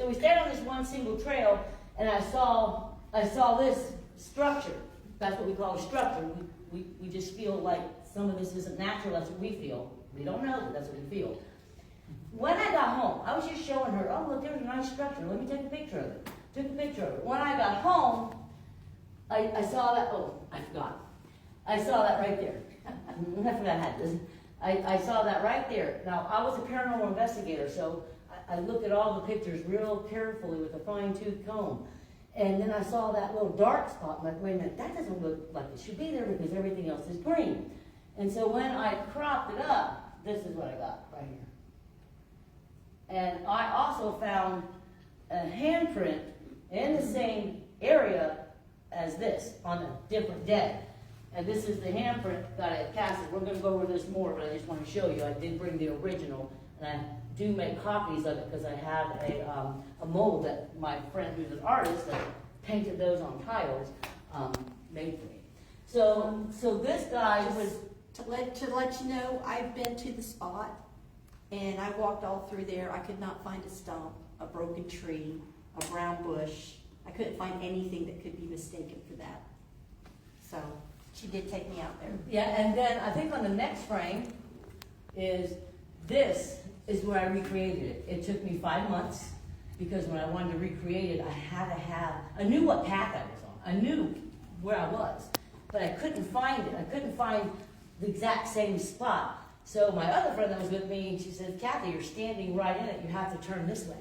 So we stayed on this one single trail, and I saw this structure. That's what we call a structure. We just feel like some of this isn't natural. That's what we feel. We don't know, but that's what we feel. When I got home, I was just showing her, oh, look, there's a nice structure. Let me take a picture of it. Took a picture of it. When I got home, I saw that, oh, I forgot. I saw that right there. I forgot I had this. I saw that right there. Now, I was a paranormal investigator, so I looked at all the pictures real carefully with a fine-tooth comb. And then I saw that little dark spot. I'm like, wait a minute, that doesn't look like it should be there because everything else is green. And so when I cropped it up, this is what I got right here. And I also found a handprint in the same area as this on a different day. And this is the handprint that I casted. We're going to go over this more, but I just want to show you. I did bring the original, and I do make copies of it because I have a mold that my friend who's an artist that painted those on tiles made for me. So this guy was... To let you know, I've been to the spot, and I walked all through there. I could not find a stump, a broken tree, a brown bush. I couldn't find anything that could be mistaken for that. So she did take me out there. Yeah, and then I think on the next frame this is where I recreated it. It took me 5 months because when I wanted to recreate it, I knew what path I was on. I knew where I was, but I couldn't find it. I couldn't find the exact same spot. So my other friend that was with me, she said, Kathy, you're standing right in it. You have to turn this way.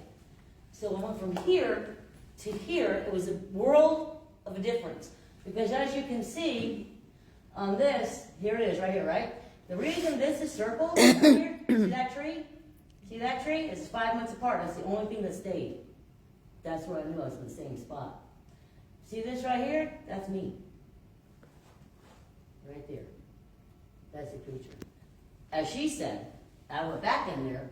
So I went from here to here. It was a world of a difference. Because as you can see on this, here it is right here, right? The reason this is circled right here, see that tree? See that tree? It's 5 months apart. That's the only thing that stayed. That's where I knew I was in the same spot. See this right here? That's me. Right there. That's the creature. As she said, I went back in there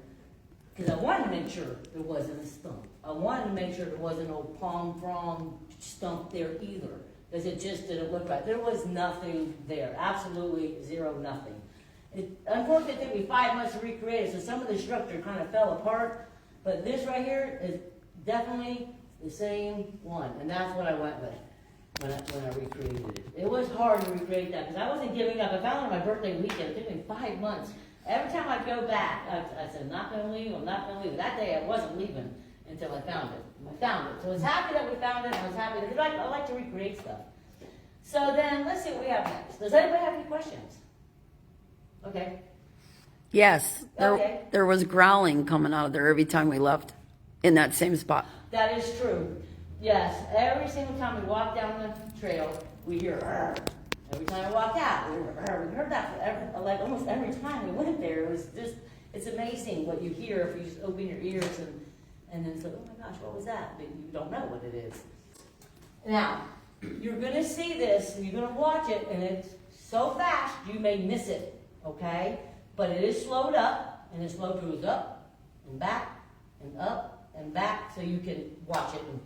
because I wanted to make sure there wasn't a stump. I wanted to make sure there wasn't no palm frond stump there either because it just didn't look right. There was nothing there. Absolutely zero, nothing. Unfortunately, it took me 5 months to recreate it, so some of the structure kind of fell apart. But this right here is definitely the same one, and that's what I went with. When I recreated it. It was hard to recreate that because I wasn't giving up. I found it on my birthday weekend. It took me 5 months. Every time I'd go back, I said, I'm not going to leave, I'm not going to leave. That day I wasn't leaving until I found it. I found it. So I was happy that we found it. I was happy because I like to recreate stuff. So then, let's see what we have next. Does anybody have any questions? Okay. Yes. Okay. There was growling coming out of there every time we left in that same spot. That is true. Yes, every single time we walk down the trail, we hear "Arr." Every time I walk out, we hear "Arr." We heard that like almost every time we went there. It was just, it's amazing what you hear if you just open your ears and then it's like, oh my gosh, what was that? But you don't know what it is. Now, you're going to see this, and you're going to watch it, and it's so fast, you may miss it, okay? But it is slowed up, and it slowed goes up and back and up and back, so you can watch it. And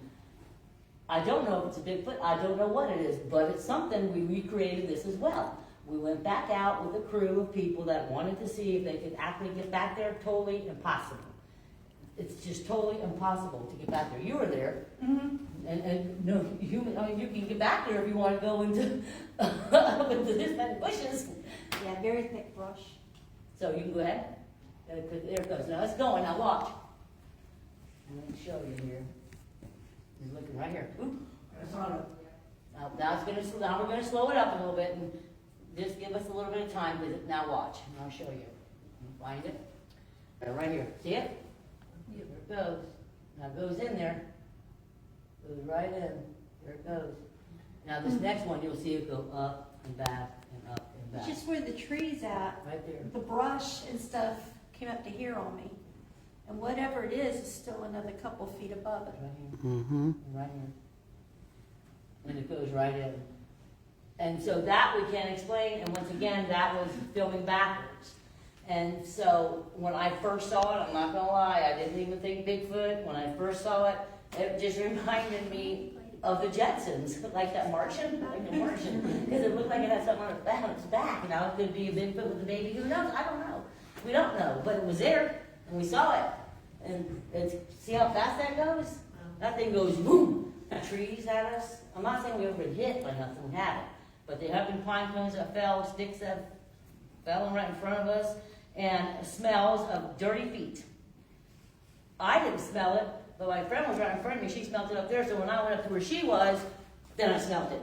I don't know if it's a Bigfoot. I don't know what it is, but it's something. We recreated this as well. We went back out with a crew of people that wanted to see if they could actually get back there. Totally impossible. It's just totally impossible to get back there. You were there, and no human. I mean, you can get back there if you want to go into into this many bushes. Yeah, very thick brush. So you can go ahead. There it goes. Now it's going. Now watch. I'm going to show you here. He's looking right here. Oop. Now we're going to slow it up a little bit and just give us a little bit of time. Now watch. And I'll show you. Find it. Right here. See it? There it goes. Now it goes in there. Goes right in. There it goes. Now this next one, you'll see it go up and back and up and back. Just where the tree's at, Right there. the brush and stuff came up to here on me. And whatever it is still another couple feet above it. Right here. Mm-hmm. Right here. And it goes right in. And so that we can't explain. And once again, that was filming backwards. And so when I first saw it, I'm not going to lie, I didn't even think Bigfoot. When I first saw it, it just reminded me of the Jetsons, like that Martian, because it looked like it had something on its back. Now it could be a Bigfoot with a baby. Who knows? I don't know. We don't know. But it was there, and we saw it. And it's, see how fast that goes? That thing goes boom, trees at us. I'm not saying we ever been hit by nothing, we haven't. But there have been pine cones that fell, sticks that fell right in front of us, and smells of dirty feet. I didn't smell it, but my friend was right in front of me, she smelled it up there, so when I went up to where she was, then I smelled it.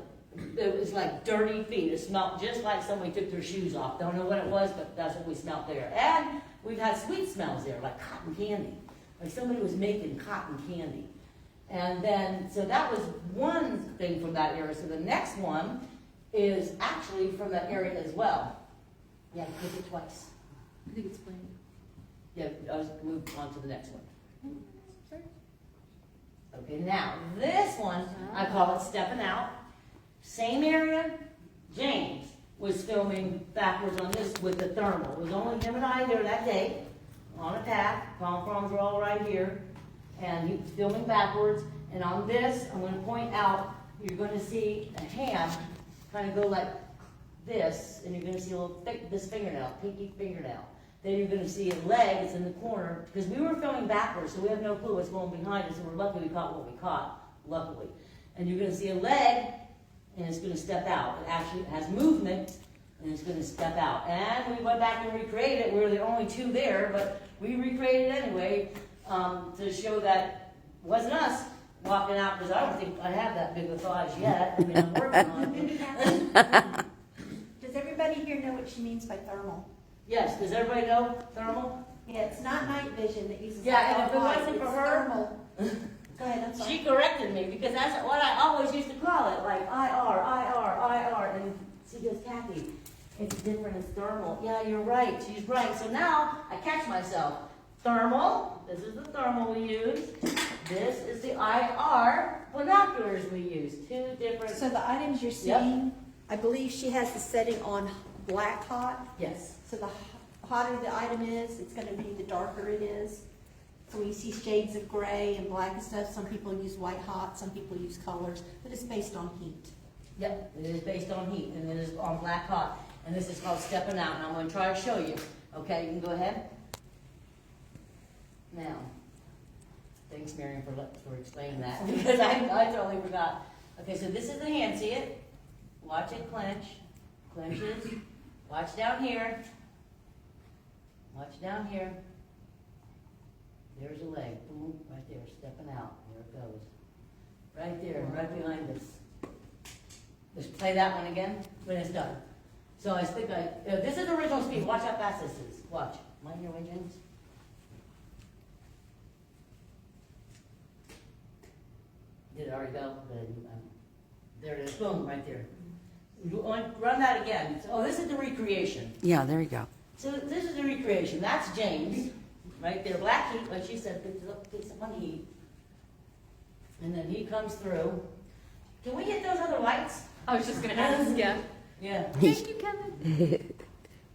It was like dirty feet. It smelled just like somebody took their shoes off. Don't know what it was, but that's what we smelled there. And we've had sweet smells there, like cotton candy. Like somebody was making cotton candy. And then, so that was one thing from that area. So the next one is actually from that area as well. Yeah, click it twice. I think it's playing. Yeah, I was move on to the next one. Okay, now this one, I call it Stepping Out. Same area. James was filming backwards on this with the thermal. It was only him and I there that day on a path. Palm fronds were all right here. And he was filming backwards. And on this, I'm going to point out, you're going to see a hand kind of go like this. And you're going to see a little this fingernail, pinky fingernail. Then you're going to see a leg that's in the corner. Because we were filming backwards, so we have no clue what's going behind us. And we're lucky we caught what we caught, luckily. And you're going to see a leg, and it's going to step out. It actually has movement, and it's going to step out. And we went back and recreated it. We were the only two there, but we recreated it anyway to show that it wasn't us walking out, because I don't think I have that big of thighs yet. I mean, I'm working on it. Does everybody here know what she means by thermal? Yes, does everybody know thermal? Yeah, it's not night vision that uses. Yeah, and if it light, wasn't for it's her- thermal. Go ahead, I'm sorry. She corrected me, because that's what I always used to call it, like IR, and she goes, Kathy, it's different, it's thermal. Yeah, you're right, she's right. So now I catch myself. Thermal, this is the thermal we use. This is the IR binoculars we use. Two different. So the items you're Yep. seeing, I believe she has the setting on black hot. Yes. So the hotter the item is, it's gonna be the darker it is. So we see shades of gray and black and stuff. Some people use white hot, some people use colors, but it's based on heat. Yep, it is based on heat, and it is on black hot. And this is called Stepping Out, and I'm going to try to show you. Okay, you can go ahead. Now, thanks, Miriam, for explaining that, because I totally forgot. Okay, so this is the hand, see it? Watch it clench. Clenches. Watch down here. Watch down here. There's a leg. Boom, right there, stepping out. There it goes. Right there, right behind us. Just play that one again when it's done. So I think this is original speed. Watch how fast this is. Watch. Mind your way, James. Did it already go? There it is. Boom, right there. Run that again. Oh, this is the recreation. Yeah, there you go. So this is the recreation. That's James, right there. Black heat, like she said, picks up on heat. And then he comes through. Can we get those other lights? I was just gonna ask, yeah. Yeah. Thank you, Kevin.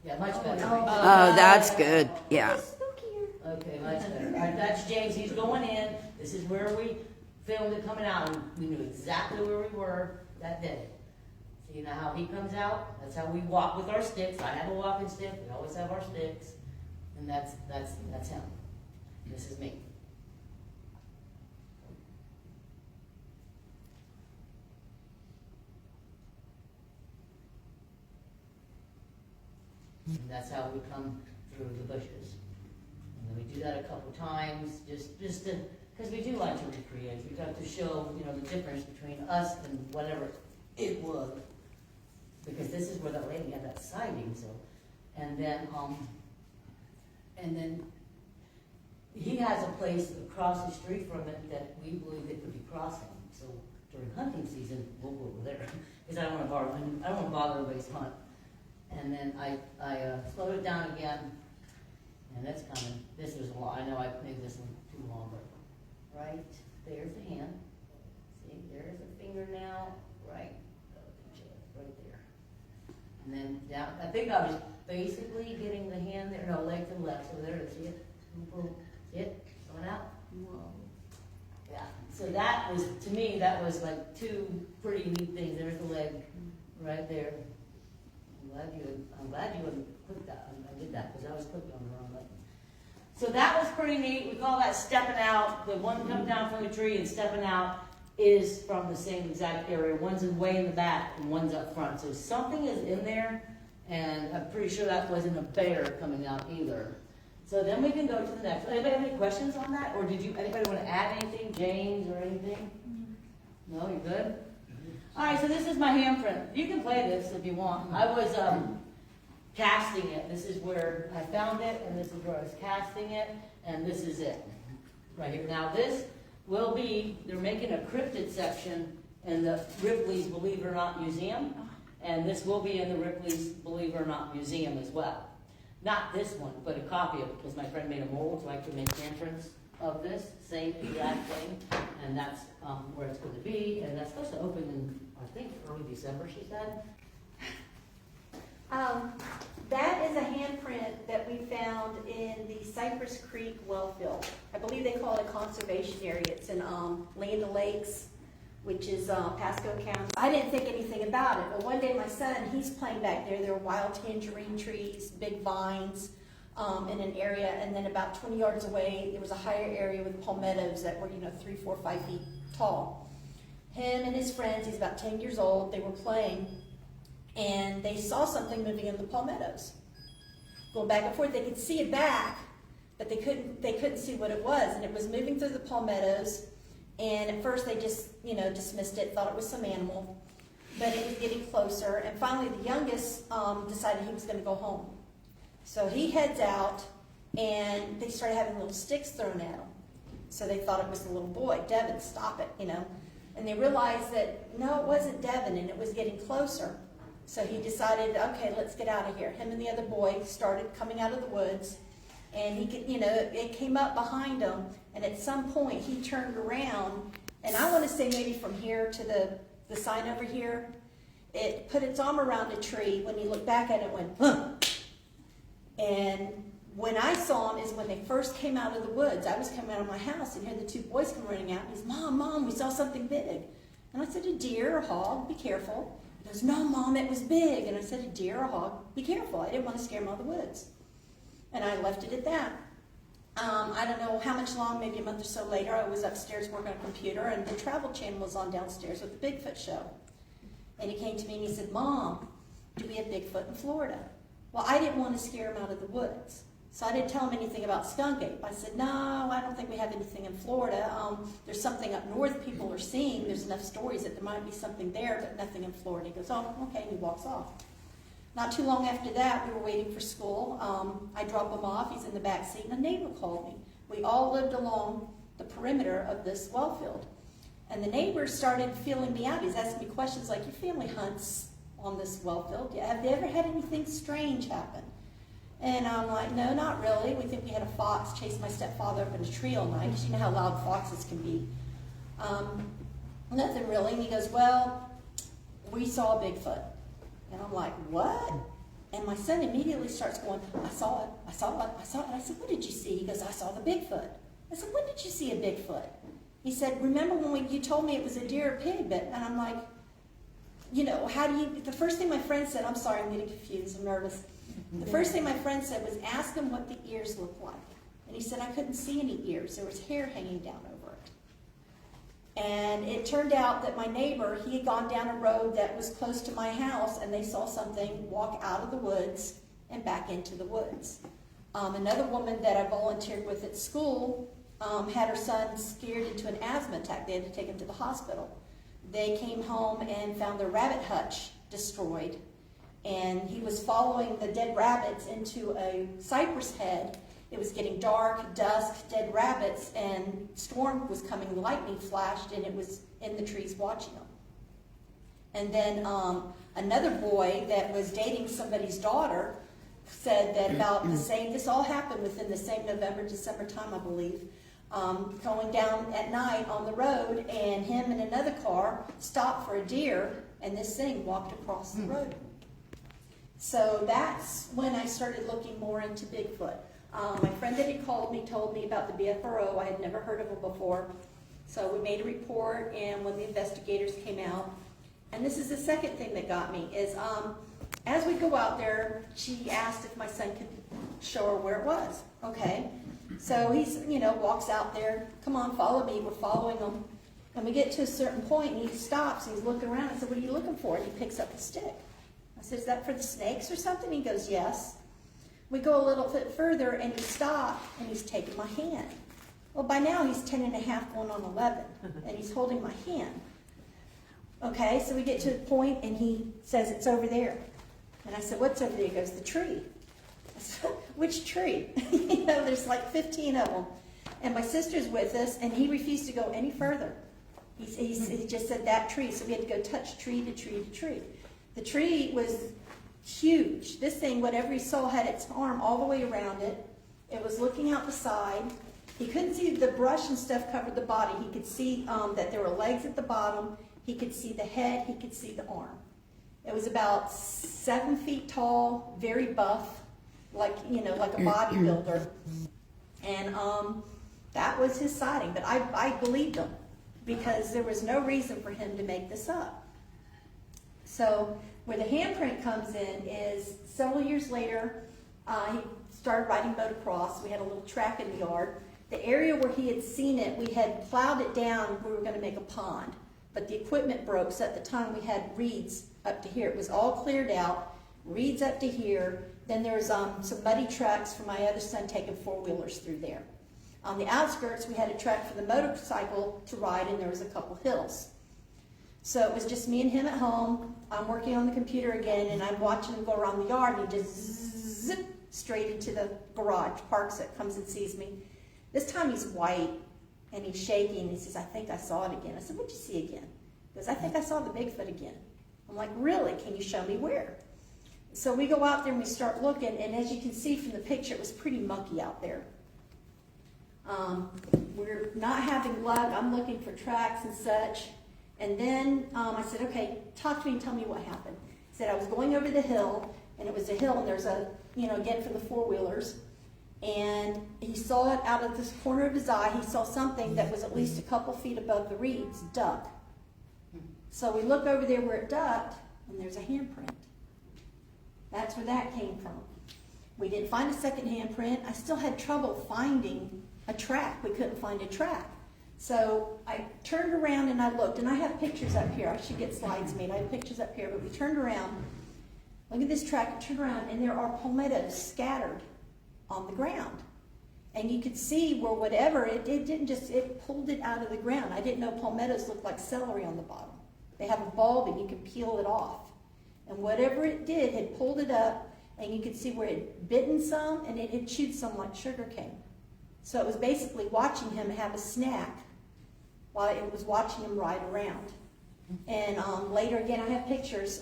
Yeah, much better. Oh, that's good. Yeah. Okay, much better. All right, that's James. He's going in. This is where we filmed it coming out. And we knew exactly where we were that day. So you know how he comes out? That's how we walk with our sticks. I have a walking stick. We always have our sticks. And that's him. This is me. And that's how we come through the bushes. And then we do that a couple times, just to, because we do like to recreate. We like to show, the difference between us and whatever it was. Because this is where that lady had that sighting, so. And then he has a place across the street from it that we believe they could be crossing. So during hunting season, we'll go over there. Because I don't want to bother everybody's hunt. And then I slowed it down again, and that's coming. This was a lot. I know I made this one too long, but right there's the hand. See, there's a fingernail, right there. And then down. I think I was basically getting the hand there, no, leg to the left. So there it is. See it? Boom, boom. See it? Going out. Whoa. Yeah. So that was, to me, that was like two pretty neat things. There's the leg right there. I'm glad you wouldn't click that. I did that because I was clicking on the wrong button. So that was pretty neat. We call that stepping out. The one coming down from the tree and stepping out is from the same exact area. One's way in the back and one's up front. So something is in there, and I'm pretty sure that wasn't a bear coming out either. So then we can go to the next. Anybody have any questions on that? Or anybody want to add anything, James, or anything? No, you're good? All right, so this is my handprint. You can play this if you want. I was casting it. This is where I found it, and this is where I was casting it, and this is it right here. Now this will be, they're making a cryptid section in the Ripley's Believe It or Not Museum, and this will be in the Ripley's Believe It or Not Museum as well. Not this one, but a copy of it, because my friend made a mold, so I could make handprints of this, same exact thing, and that's where it's going to be, and that's supposed to open in, I think, early December, she said. That is a handprint that we found in the Cypress Creek well field. I believe they call it a conservation area. It's in Land O'Lakes, which is Pasco County. I didn't think anything about it, but one day my son, he's playing back there. There were wild tangerine trees, big vines in an area, and then about 20 yards away, there was a higher area with palmettos that were, 3, 4, 5 feet tall. Him and his friends, he's about 10 years old, they were playing, and they saw something moving in the palmettos. Going back and forth, they could see it back, but they couldn't see what it was, and it was moving through the palmettos. And at first they just, dismissed it, thought it was some animal, but it was getting closer. And finally the youngest decided he was going to go home. So he heads out, and they started having little sticks thrown at him. So they thought it was the little boy, Devin, stop it, And they realized that, no, it wasn't Devin, and it was getting closer. So he decided, okay, let's get out of here. Him and the other boy started coming out of the woods, and he could, it came up behind him, and at some point he turned around, and I want to say maybe from here to the sign over here, it put its arm around a tree. When he looked back at it, it went, huh. And when I saw him is when they first came out of the woods. I was coming out of my house, and here the two boys come running out, and he's, Mom, we saw something big. And I said, a deer, a hog, be careful. He goes, no, Mom, it was big. And I said, a deer, a hog, be careful. I didn't want to scare him out of the woods. And I left it at that. I don't know how much long, maybe a month or so later, I was upstairs working on a computer, and the Travel Channel was on downstairs with the Bigfoot show. And he came to me and he said, Mom, do we have Bigfoot in Florida? Well, I didn't want to scare him out of the woods. So I didn't tell him anything about skunk ape. I said, no, I don't think we have anything in Florida. There's something up north people are seeing. There's enough stories that there might be something there, but nothing in Florida. He goes, oh, okay, and he walks off. Not too long after that, we were waiting for school. I drop him off. He's in the back seat, and a neighbor called me. We all lived along the perimeter of this well field. And the neighbor started feeling me out. He's asking me questions like, your family hunts on this well field. Have they ever had anything strange happen? And I'm like, no, not really. We think we had a fox chase my stepfather up in a tree all night, because you know how loud foxes can be. Nothing really. And he goes, well, we saw a Bigfoot. And I'm like, what? And my son immediately starts going, I saw it. I said, what did you see? He goes, I saw the Bigfoot. I said, when did you see a Bigfoot? He said, remember when you told me it was a deer or pig? And I'm like, the first thing my friend said, I'm sorry, I'm getting confused, I'm nervous. The first thing my friend said was, ask him what the ears look like. And he said, I couldn't see any ears. There was hair hanging down over it. And it turned out that my neighbor, he had gone down a road that was close to my house, and they saw something walk out of the woods and back into the woods. Another woman that I volunteered with at school had her son scared into an asthma attack. They had to take him to the hospital. They came home and found their rabbit hutch destroyed. And he was following the dead rabbits into a cypress head. It was getting dark, dusk, dead rabbits, and storm was coming, lightning flashed, and it was in the trees watching them. And then another boy that was dating somebody's daughter said that about the same, this all happened within the same November, December time, I believe, going down at night on the road, and him and another car stopped for a deer, and this thing walked across the road. So that's when I started looking more into Bigfoot. My friend that had called me told me about the BFRO. I had never heard of them before. So we made a report, and when the investigators came out, and this is the second thing that got me, is as we go out there, she asked if my son could show her where it was. Okay. So he's, walks out there, come on, follow me, we're following him. And we get to a certain point and he stops and he's looking around. I said, what are you looking for? And he picks up a stick. I said, is that for the snakes or something? He goes, yes. We go a little bit further and he stopped and he's taking my hand. Well, by now he's 10 and a half going on 11 and he's holding my hand. Okay, so we get to the point and he says, it's over there. And I said, what's over there? He goes, the tree. I said, which tree? There's like 15 of them. And my sister's with us and he refused to go any further. He just said that tree. So we had to go touch tree to tree to tree. The tree was huge. This thing, whatever he saw, had its arm all the way around it. It was looking out the side. He couldn't see the brush and stuff covered the body. He could see that there were legs at the bottom. He could see the head. He could see the arm. It was about 7 feet tall, very buff, like a bodybuilder. And that was his sighting. But I believed him because there was no reason for him to make this up. So where the handprint comes in is several years later, he started riding motocross. We had a little track in the yard. The area where he had seen it, we had plowed it down. We were going to make a pond, but the equipment broke. So at the time, we had reeds up to here. It was all cleared out, reeds up to here. Then there was some muddy tracks for my other son taking four-wheelers through there. On the outskirts, we had a track for the motorcycle to ride, and there was a couple hills. So it was just me and him at home. I'm working on the computer again, and I'm watching him go around the yard, and he just zip straight into the garage, parks it, comes and sees me. This time he's white, and he's shaking. He says, I think I saw it again. I said, what'd you see again? He goes, I think I saw the Bigfoot again. I'm like, really? Can you show me where? So we go out there and we start looking, and as you can see from the picture, it was pretty mucky out there. We're not having luck. I'm looking for tracks and such. And then I said, okay, talk to me and tell me what happened. He said, I was going over the hill, and it was a hill, and there's a, again for the four-wheelers, and he saw it out of this corner of his eye. He saw something that was at least a couple feet above the reeds duck. So we look over there where it ducked, and there's a handprint. That's where that came from. We didn't find a second handprint. I still had trouble finding a track. We couldn't find a track. So I turned around and I looked, and I have pictures up here. I should get slides made. I have pictures up here, but we turned around. Look at this track. I turned around, and there are palmettos scattered on the ground. And you could see where whatever, it didn't just, it pulled it out of the ground. I didn't know palmettos look like celery on the bottom. They have a bulb, and you can peel it off. And whatever it did had pulled it up, and you could see where it had bitten some, and it had chewed some like sugar cane. So it was basically watching him have a snack while it was watching him ride around. And later, again, I have pictures.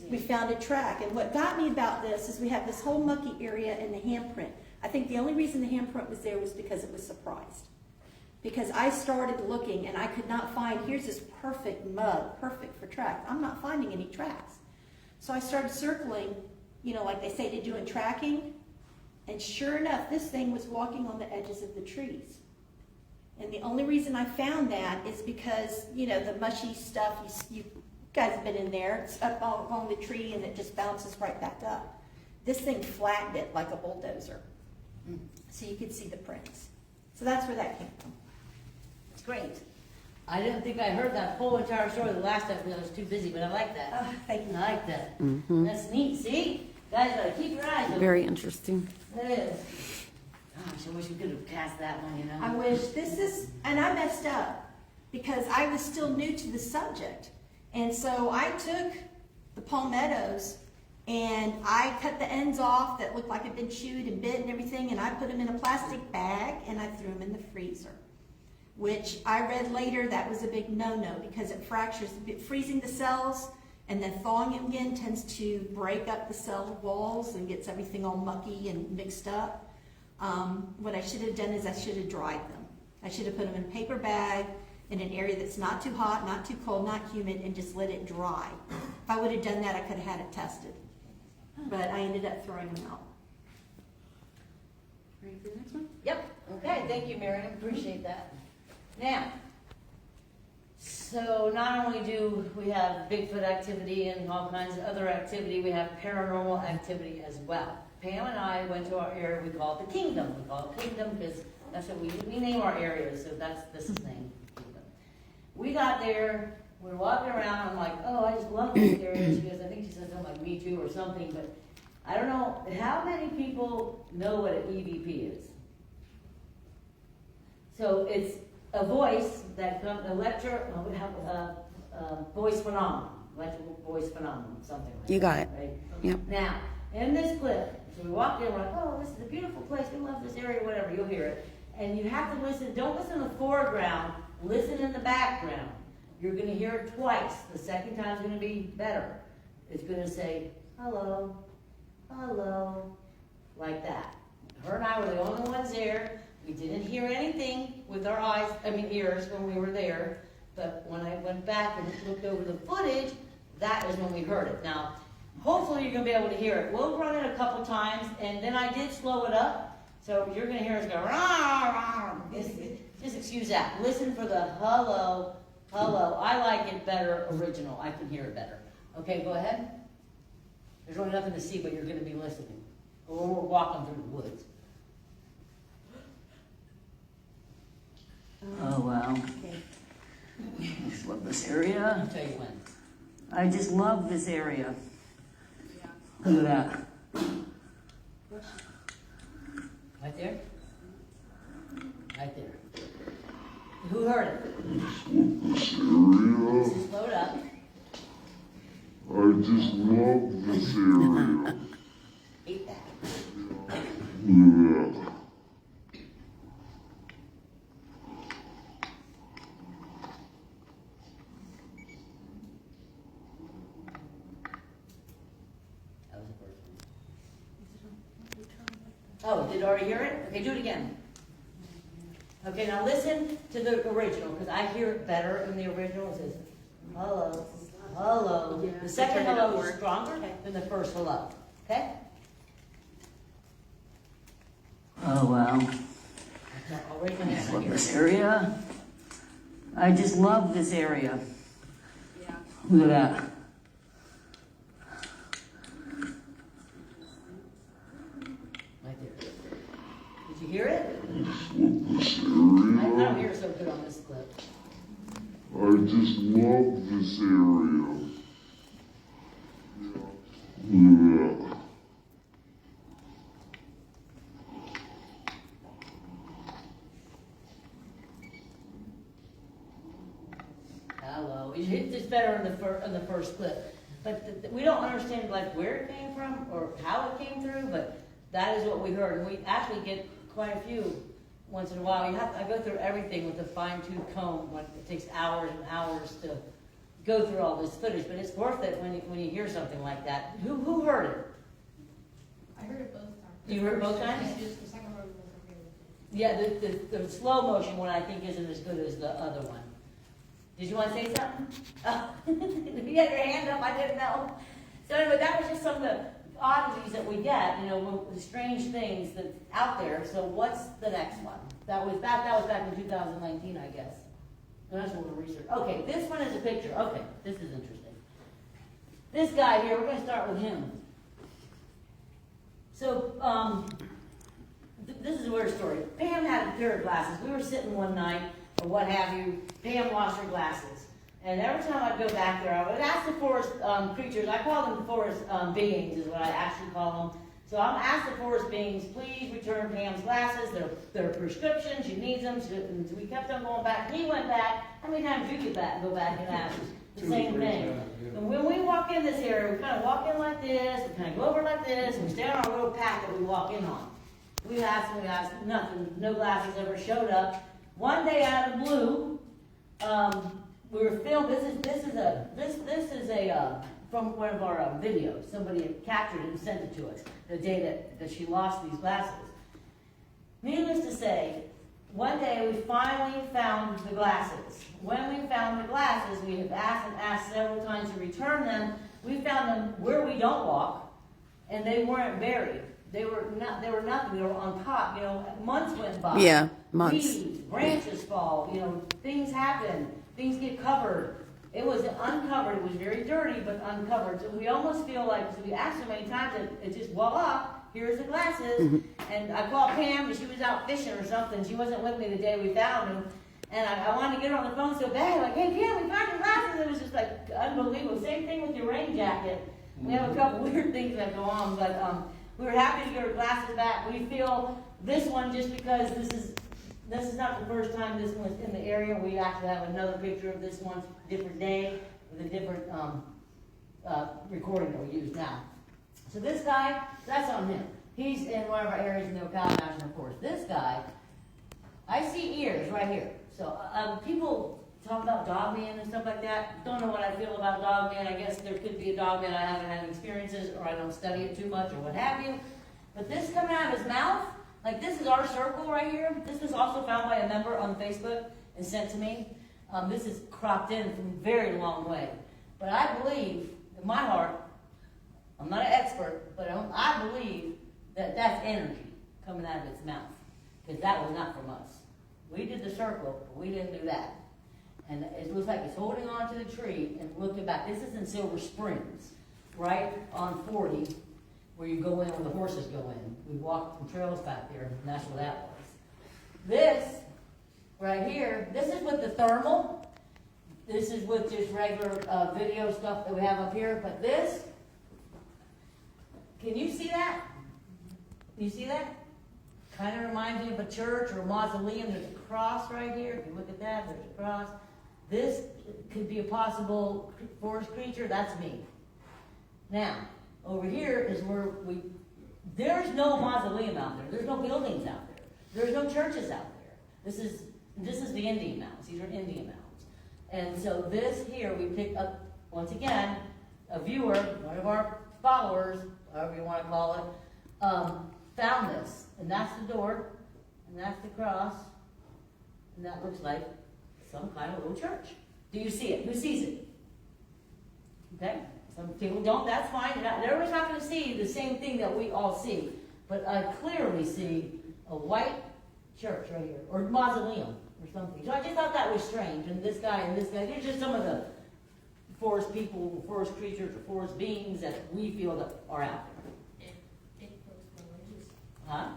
We found a track. And what got me about this is we have this whole mucky area in the handprint. I think the only reason the handprint was there was because it was surprised. Because I started looking, and I could not find, here's this perfect mud, perfect for tracks. I'm not finding any tracks. So I started circling, like they say to do in tracking. And sure enough, this thing was walking on the edges of the trees. And the only reason I found that is because, the mushy stuff, you guys have been in there, it's up along the tree and it just bounces right back up. This thing flattened it like a bulldozer. So you could see the prints. So that's where that came from. It's great. I didn't think I heard that whole entire story the last time because I was too busy, but I like that. Thank you. I like that. Mm-hmm. That's neat. See? Guys, gotta keep your eyes open. Very interesting. It is. Gosh, I wish we could have cast that one, I wish and I messed up because I was still new to the subject. And so I took the palmettos and I cut the ends off that looked like it'd been chewed and bit and everything, and I put them in a plastic bag and I threw them in the freezer. Which I read later that was a big no-no because it fractures, freezing the cells and then thawing them again tends to break up the cell walls and gets everything all mucky and mixed up. What I should have done is I should have dried them. I should have put them in a paper bag in an area that's not too hot, not too cold, not humid, and just let it dry. If I would have done that, I could have had it tested. But I ended up throwing them out. Ready for the next one? Yep. Okay, thank you, Marion. Appreciate that. Now, so not only do we have Bigfoot activity and all kinds of other activity, we have paranormal activity as well. Pam and I went to our area, we call it the Kingdom. We call it Kingdom because that's what we name our areas, so this is named Kingdom. We got there, we were walking around, I'm like, oh, I just love this area. She goes, I think she said something like me too or something, but I don't know, how many people know what an EVP is? So it's a voice that comes, voice phenomenon, electrical voice phenomenon, something like that. You got it. Right? Yep. Now, in this clip, so we walked in, we're like, oh, this is a beautiful place, we love this area, whatever, you'll hear it. And you have to listen, don't listen in the foreground, listen in the background. You're gonna hear it twice. The second time's gonna be better. It's gonna say, hello, hello, like that. Her and I were the only ones there. We didn't hear anything with our ears when we were there. But when I went back and looked over the footage, that is when we heard it. Now, hopefully you're gonna be able to hear it. We'll run it a couple times, and then I did slow it up. So you're gonna hear us go, rah, rah. Just excuse that. Listen for the hello, hello. I like it better original. I can hear it better. Okay, go ahead. There's really nothing to see, but you're gonna be listening. Or we're walking through the woods. Oh, wow. Okay. I just love this area. I'll tell you when. I just love this area. Look at that. Right there? Right there. Who heard it? Just slow it up. I just love this area. Eat that. Yeah. That was the first one. Oh, did you already hear it? Okay, do it again. Okay, now listen to the original, because I hear it better in the original. It says, hello, hello. Yeah, The second turn it hello is upward. stronger than the first hello. Okay? Oh, wow. I'll raise my I just hand love here. this area. I just love this area. Yeah. Look at that. Right there. Did you hear it? This I area. don't hear it so good on this clip. I just love this area. Yeah. Hello. It's just better in the first clip. But we don't understand like where it came from or how it came through, but that is what we heard. And we actually get quite a few once in a while. I go through everything with a fine-tooth comb. It takes hours and hours to go through all this footage, but it's worth it when you hear something like that. Who heard it? I heard it both times. You heard it both times? Yeah, just the second one was okay. Yeah, the slow motion one I think isn't as good as the other one. Did you want to say something? Oh, you had your hand up, I didn't know. So anyway, that was just some of the oddities that we get, the strange things that's out there. So what's the next one? That was back in 2019, I guess. So that's what we're researching. Okay, this one is a picture. Okay, this is interesting. This guy here, we're going to start with him. So, this is a weird story. Pam had a pair of glasses. We were sitting one night, or what have you. Pam lost her glasses. And every time I'd go back there, I would ask the forest creatures. I call them forest beings, is what I actually call them. So I'm asked the forest beings, please return Pam's glasses. They're prescriptions. She needs them. So we kept on going back. He went back. How many times did you go back and ask the same thing? And when we walk in this area, we kind of walk in like this. We kind of go over like this. And we stay on our little path that we walk in on. We asked, nothing. No glasses ever showed up. One day out of the blue, we were filmed. This is a from one of our videos. Somebody had captured it and sent it to us the day that she lost these glasses. Needless to say, one day we finally found the glasses. When we found the glasses, we have asked several times to return them. We found them where we don't walk, and they weren't buried. They were nothing. They were on top. Months went by. Yeah, months. Leaves, branches fall. Things happen. Things get covered. It was uncovered. It was very dirty, but uncovered. So we almost feel like, because we asked so many times, that it's just voila. here's the glasses. And I called Pam, and she was out fishing or something. She wasn't with me the day we found them. And I wanted to get her on the phone so bad, like, hey, Pam, we found your glasses. It was just like unbelievable. Same thing with your rain jacket. We have a couple weird things that go on, but we were happy to get her glasses back. We feel this one, just because this is not the first time this one's in the area. We actually have another picture of this one, different day, with a different recording that we use now. So this guy, that's on him. He's in one of our areas in the Ocala National Forest. This guy, I see ears right here. So people talk about dogman and stuff like that. Don't know what I feel about dogman. I guess there could be a dogman. I haven't had experiences, or I don't study it too much, or what have you. But this coming out of his mouth, like this is our circle right here. This was also found by a member on Facebook and sent to me. This is cropped in from a very long way. But I believe, in my heart, I'm not an expert, but I believe that that's energy coming out of its mouth. Because that was not from us. We did the circle, but we didn't do that. And it looks like it's holding on to the tree and looking back. This is in Silver Springs, right on 40, where you go in, where the horses go in. We walked some trails back there, and that's where that was. This, right here, this is with the thermal. This is with just regular video stuff that we have up here. But this, can you see that? You see that? Kind of reminds me of a church or a mausoleum. There's a cross right here. If you look at that, there's a cross. This could be a possible forest creature. That's me. Now, over here is where there's no mausoleum out there. There's no buildings out there. There's no churches out there. This is the Indian mounds. These are Indian mounds. And so this here, we picked up, once again, a viewer, one of our followers, however you want to call it, found this. And that's the door, and that's the cross, and that looks like some kind of little church. Do you see it? Who sees it? Okay? Some people don't, that's fine. Everybody's not going to see the same thing that we all see. But I clearly see a white church right here, or mausoleum, or something. So I just thought that was strange. And this guy, they're just some of the forest people, forest creatures, or forest beings that we feel that are out there. Bigfoot's religious. Huh?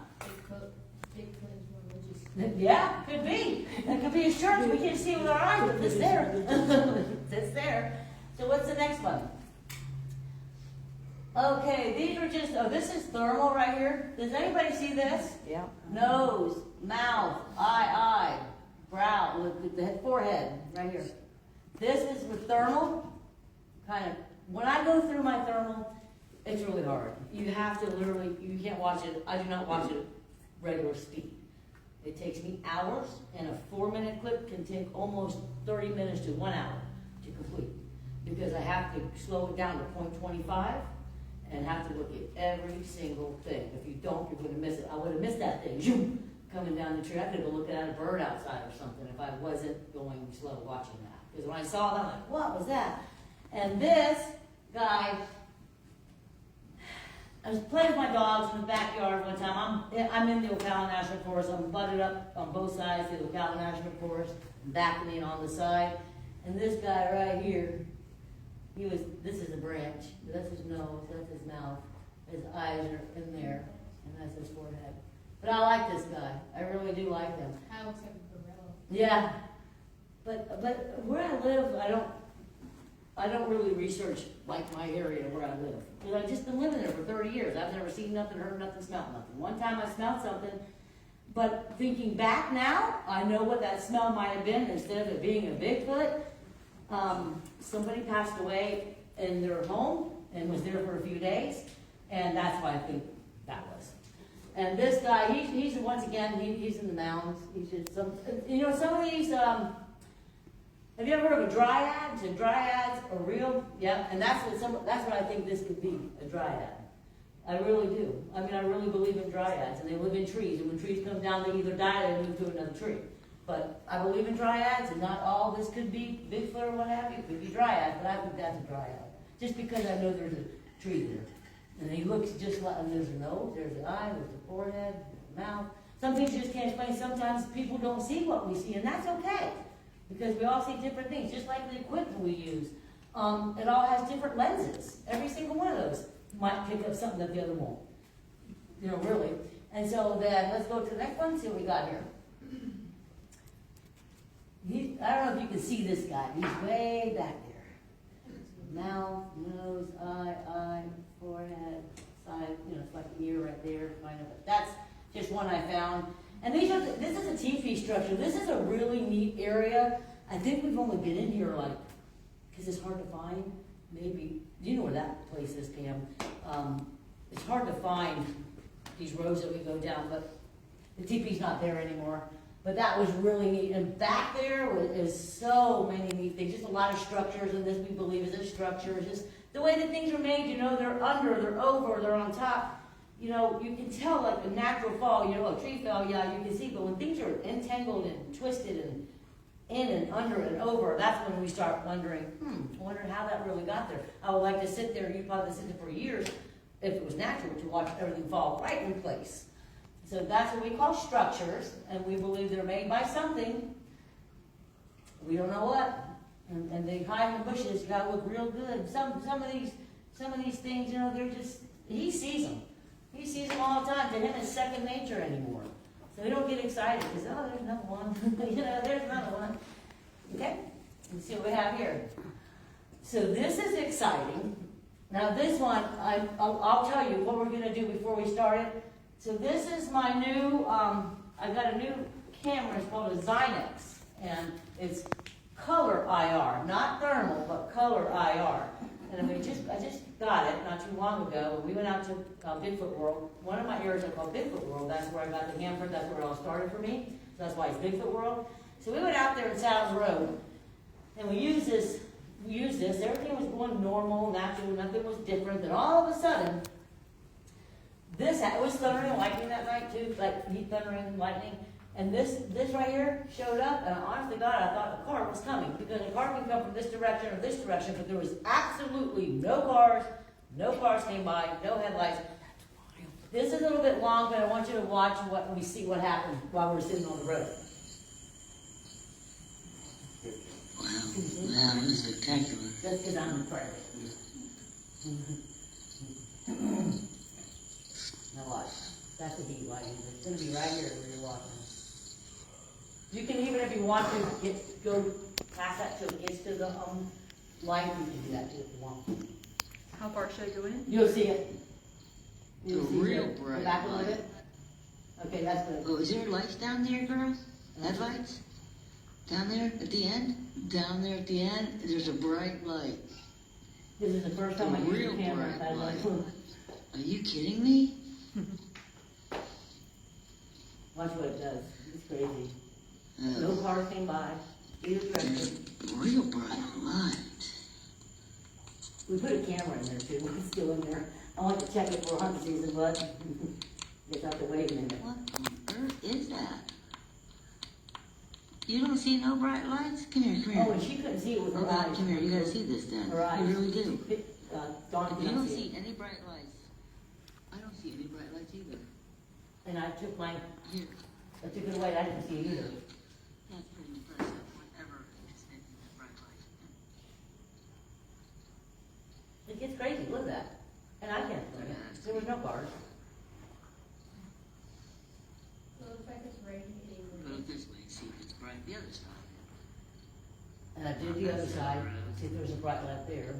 Bigfoot is religious. Yeah, could be. It could be a church. We can't see with our eyes, but it's there. It's there. So what's the next one? Okay, these are just, this is thermal right here. Does anybody see this? Yeah. Nose, mouth, eye, brow, the forehead right here. This is with thermal. Kind of, when I go through my thermal, it's really hard. You have to literally, you can't watch it. I do not watch it at regular speed. It takes me hours, and a 4-minute clip can take almost 30 minutes to 1 hour to complete. Because I have to slow it down to 0.25 and have to look at every single thing. If you don't, you're going to miss it. I would have missed that thing, zoom, coming down the tree. I could have been looking at a bird outside or something if I wasn't going slow watching that. Because when I saw that, I'm like, what was that? And this guy, I was playing with my dogs in the backyard one time. I'm in the Ocala National Forest. I'm butted up on both sides of the Ocala National Forest, backing in on the side. And this guy right here, this is a branch. That's his nose, that's his mouth. His eyes are in there, and that's his forehead. But I like this guy. I really do like him. Kind of looks like a gorilla. Yeah. But where I live, I don't really research like my area where I live. Because I've just been living there for 30 years. I've never seen nothing, heard nothing, smelled nothing. One time I smelled something, but thinking back now, I know what that smell might have been. Instead of it being a Bigfoot, somebody passed away in their home and was there for a few days, and that's why I think that was. And this guy, he's once again, he's in the mountains. He's just some of these. Have you ever heard of a dryad? So dryads are real, yeah, and that's what I think this could be, a dryad. I really do. I mean, I really believe in dryads, and they live in trees, and when trees come down, they either die or they move to another tree. But I believe in dryads, and not all this could be Bigfoot or what have you. It could be dryad, but I think that's a dryad. Just because I know there's a tree there. And he looks just like, and there's a nose, there's the eye, there's the forehead, there's the mouth. Some things you just can't explain. Sometimes people don't see what we see, and that's okay. Because we all see different things, just like the equipment we use. It all has different lenses. Every single one of those might pick up something that the other won't. you know, really. And so then, let's go to the next one, see what we got here. I don't know if you can see this guy, he's way back there. Mouth, nose, eye, forehead, side, you know, it's like an ear right there, kind of. That's just one I found. And this is a teepee structure. This is a really neat area. I think we've only been in here like, because it's hard to find, maybe. You know where that place is, Pam. It's hard to find these roads that we go down, but the teepee's not there anymore. But that was really neat. And back there is so many neat things. Just a lot of structures, and this we believe is a structure. It's just the way that things are made, you know, they're under, they're over, they're on top. You know, you can tell like a natural fall, you know, a tree fell, yeah, you can see. But when things are entangled and twisted and in and under and over, that's when we start wondering, I wonder how that really got there. I would like to sit there, you probably sit there for years, if it was natural, to watch everything fall right in place. So that's what we call structures, and we believe they're made by something. We don't know what. And they hide in the bushes, gotta look real good. Some of these things, you know, they're just, he sees them. He sees them all the time. To him, it's second nature anymore. So we don't get excited because, oh, there's another one. You know, there's another one. Okay? Let's see what we have here. So this is exciting. Now this one, I'll tell you what we're going to do before we start it. So this is my new, I got a new camera. It's called a Zynex. And it's color IR. Not thermal, but color IR. And I just got it not too long ago. We went out to Bigfoot World. One of my areas are called Bigfoot World. That's where I got the Hanford. That's where it all started for me. So that's why it's Bigfoot World. So we went out there and sat on the road, and we used this. Everything was going normal, natural. Nothing was different. Then all of a sudden, it was thundering and lightning that night too, like heat, thundering and lightning. And this right here showed up, and honest to God, I thought a car was coming, because a car can come from this direction or this direction, but there was absolutely no cars. No cars came by, no headlights. This is a little bit long, but I want you to watch what we see what happened while we're sitting on the road. Wow, that was spectacular. That's because I'm afraid. Now watch. That's the heat lighting. It's going to be right here where you're watching. You can even, if you want to, go past that till it gets to the light. You can do that too if you want. How far should I go in? You'll see it. You'll A see real it. bright Go back a little light. bit. Okay, that's good. Oh, is there lights down there, girls? Headlights? Down there at the end? Down there at the end, there's a bright light. This is the first time I A use real the camera. bright I was like, light. Are you kidding me? watch what it does. It's crazy. Oh, No cars came by. Either direction. real bright light. We put a camera in there too. It's still in there. I want to check it for hunting season, but it's out the way a minute. What on earth is that? You don't see no bright lights? Come here, come here. Oh, and she couldn't see it with her Oh, eyes. come here, you gotta see this then. Her eyes. You really do. Dawn You couldn't don't see see it. any bright lights. I don't see any bright lights either. And I took Here. I took it away. I didn't see it either. That's pretty impressive. Whatever is in the bright light. It gets crazy. Look at that. And I can't explain it. There was no cars. So it looks like it's raining Put it this way, see if it's bright the other side. And I did the other side. See if there was a bright light there.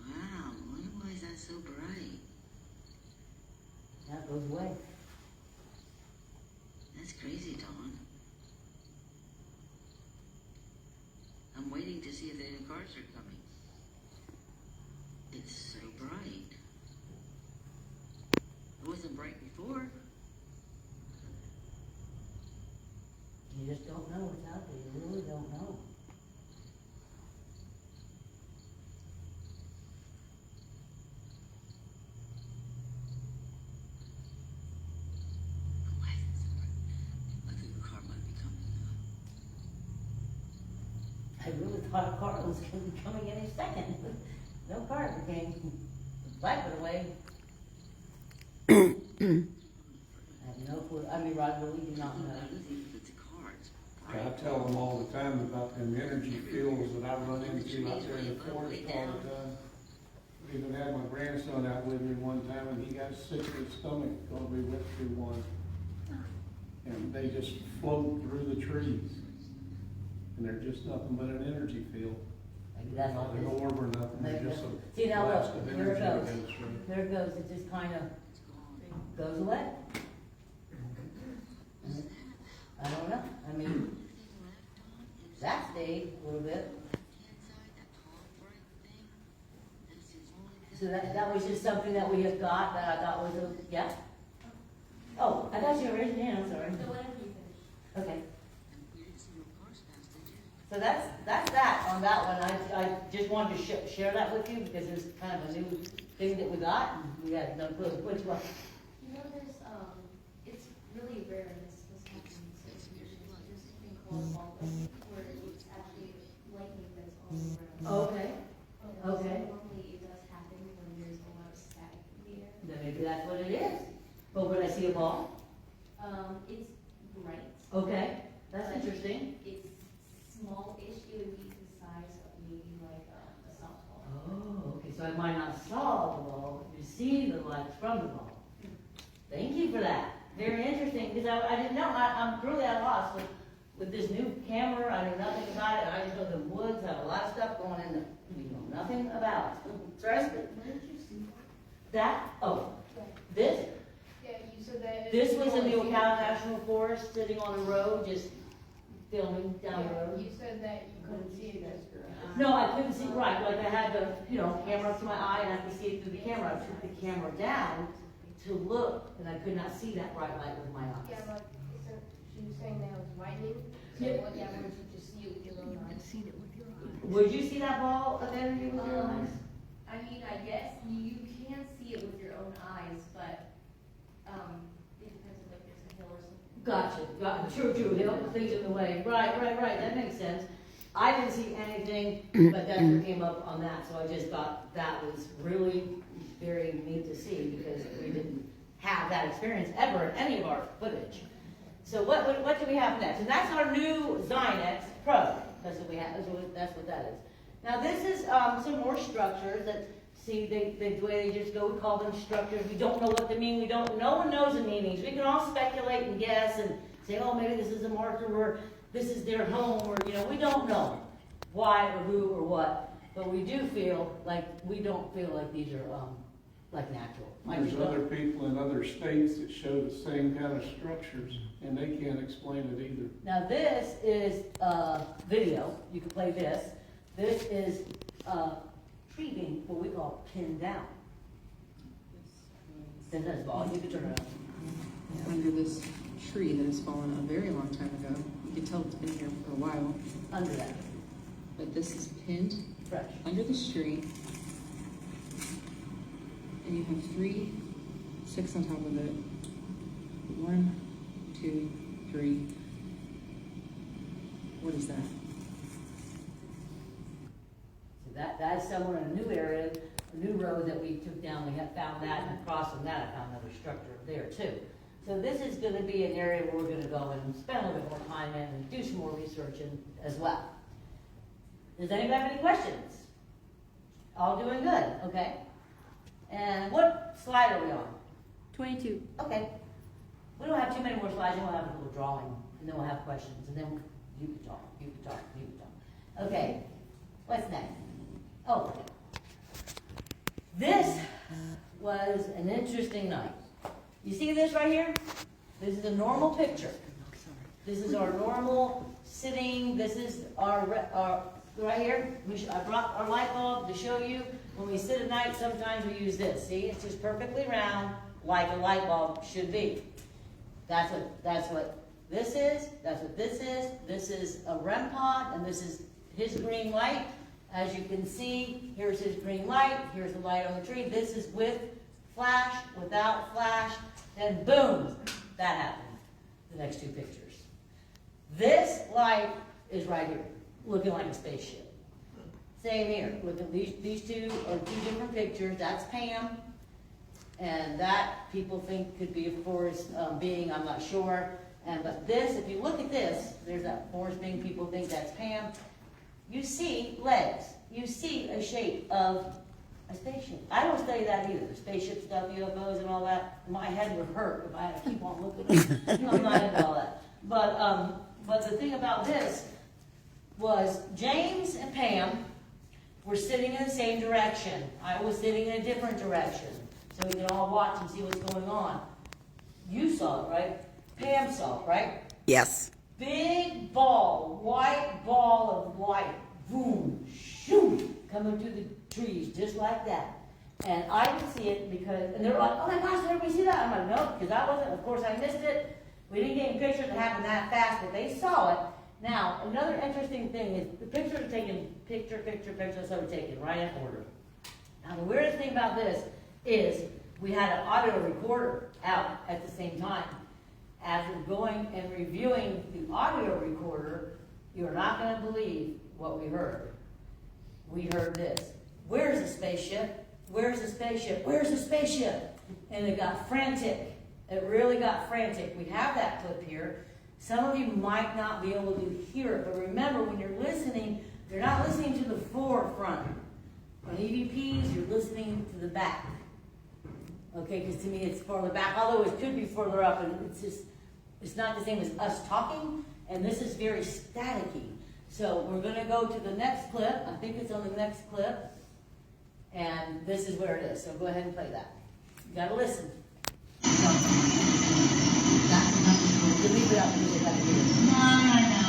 Wow, why is that so bright? That goes away. That's crazy, Dawn. I'm waiting to see if any cars are coming. It's so bright. It wasn't bright before. You just don't know what's out there. You really don't know. Why is it so bright? I think a car might be coming now. I really thought a car was going to be coming any second. No car ever came. The light went away. I have no clue. I mean, I really do not know. I don't think it's a car. It's I tell them all the time about them energy fields that I run into out there in the forest all the time. Even had my grandson out with me one time, and he got sick to his stomach, because we went through one. And they just float through the trees. And they're just nothing but an energy field. Maybe that's Not what an it is. orb or nothing, Maybe they're just that's- a See, now blast look, of there it energy goes. against you. There it goes, it just kind of goes away. I don't know, I mean, that stayed a little bit. So that was just something that we had got that I thought was a, yeah? Oh, I thought you were raising your hand, I'm sorry. So whenever you finish. Okay. So that's that on that one. I just wanted to share that with you because it's kind of a new thing that we got and we had no clue which one. You know, it's really rare this happens. There's a thing called ball, where it's actually lightning that's on the ground. Okay. So Okay. normally it does happen when there's a lot of static in the air. Then maybe that's what it is. But when I see a ball, It's bright. okay, that's interesting. It's small-ish. It would be the size of maybe like a softball. Oh, okay, so I might not saw the ball, you see the lights from the ball. Thank you for that. Very interesting, because I didn't know, I'm really at a loss with this new camera. I knew nothing about it. I just know the woods have a lot of stuff going in that we know nothing about. Trust me. Where did you see That, oh, that? this, Yeah, you said that. this was in the Ocala National Forest, sitting on the road, just filming down the road. You said that you couldn't see it just No, I couldn't see, right, like I had the, camera up to my eye and I could see it through the camera. I took the camera down to look and I could not see that bright light with my Yeah, eyes. but so she was saying that it was lightning. So Yeah. what that was, you just see it with your own eyes. Would you see that ball of energy with your eyes? I mean, I guess you can see it with your own eyes, but it depends if like there's a hill or something. Gotcha, true, hill, things in the way, right, that makes sense. I didn't see anything, but that's what came up on that, so I just thought that was really very neat to see, because we didn't have that experience ever in any of our footage. So what do we have next? And that's our new Zynex Pro, that's what we have, that's what that is. Now this is some more structures that, see, the way they just go, we call them structures, we don't know what they mean, no one knows the meanings. We can all speculate and guess and say, oh, maybe this is a marker or this is their home, or, we don't know why or who or what, but we do feel like, we don't feel like these are, like natural. Like There's we don't- other people in other states that show the same kind of structures, and they can't explain it either. Now this is, video, you can play this. This is, tree being what we call pinned down. Then that's ball, you can turn it on. Under this tree that has fallen a very long time ago. You can tell it's been here for a while. Under that, But this is pinned fresh. under this tree. And you have 3 6 on top of it. 1, 2, 3. What is that? So that's somewhere in a new area, a new road that we took down, we have found that, and across from that, I found another structure there too. So this is gonna be an area where we're gonna go and spend a little bit more time in and do some more research in as well. Does anybody have any questions? All doing good, okay? And what slide are we on? 22. Okay. We don't have too many more slides, then we'll have a little drawing, and then we'll have questions, and then you can talk, you can talk, you can talk. Okay, what's next? Oh, okay. This was an interesting night. You see this right here? This is a normal picture. This is our normal sitting, this is our right here. I brought our light bulb to show you. When we sit at night, sometimes we use this. See, it's just perfectly round, like a light bulb should be. That's what this is, that's what this is. This is a REM pod, and this is his green light. As you can see, here's his green light, here's the light on the tree. This is with flash, without flash, and boom, that happened. The next 2 pictures. This light is right here, looking like a spaceship. Same here. Look at these 2 are 2 different pictures. That's Pam, and that people think could be a forest being. I'm not sure. But this, if you look at this, there's that forest being. People think that's Pam. You see legs. You see a shape of a spaceship. I don't study that either, the spaceship stuff, UFOs and all that. My head would hurt if I had to keep on looking at it. I'm not into all that. But the thing about this was James and Pam were sitting in the same direction. I was sitting in a different direction, so we can all watch and see what's going on. You saw it, right? Pam saw it, right? Yes. Big ball, white ball of light, boom, shoot, coming through the trees, just like that. And I could see it because, and they're like, oh my gosh, did everybody see that? I'm like, nope, because I wasn't, of course I missed it. We didn't get any pictures that happened that fast, but they saw it. Now, another interesting thing is the pictures are taken, picture, that's how we're taken, right in order. Now, the weirdest thing about this is we had an audio recorder out at the same time. After going and reviewing the audio recorder, you're not going to believe what we heard. We heard this. Where's the spaceship? Where's the spaceship? Where's the spaceship? And it got frantic. It really got frantic. We have that clip here. Some of you might not be able to hear it, but remember, when you're listening, you're not listening to the forefront. On EVPs, you're listening to the back. Okay, because to me it's farther back, although it could be further up, and it's not the same as us talking, and this is very staticky. So we're going to go to the next clip. I think it's on the next clip, and this is where it is. So go ahead and play that. You got to listen. You leave it up because you got to hear it. No, I know.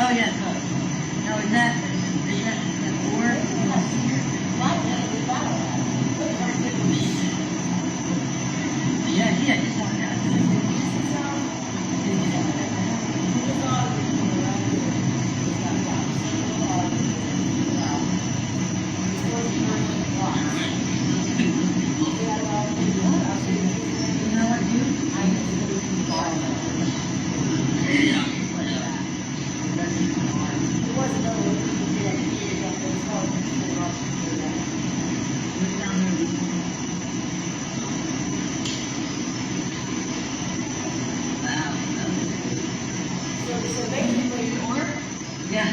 Oh, yes, no, is that board? Yeah, just want that. You know what, dude? So basically, Yeah.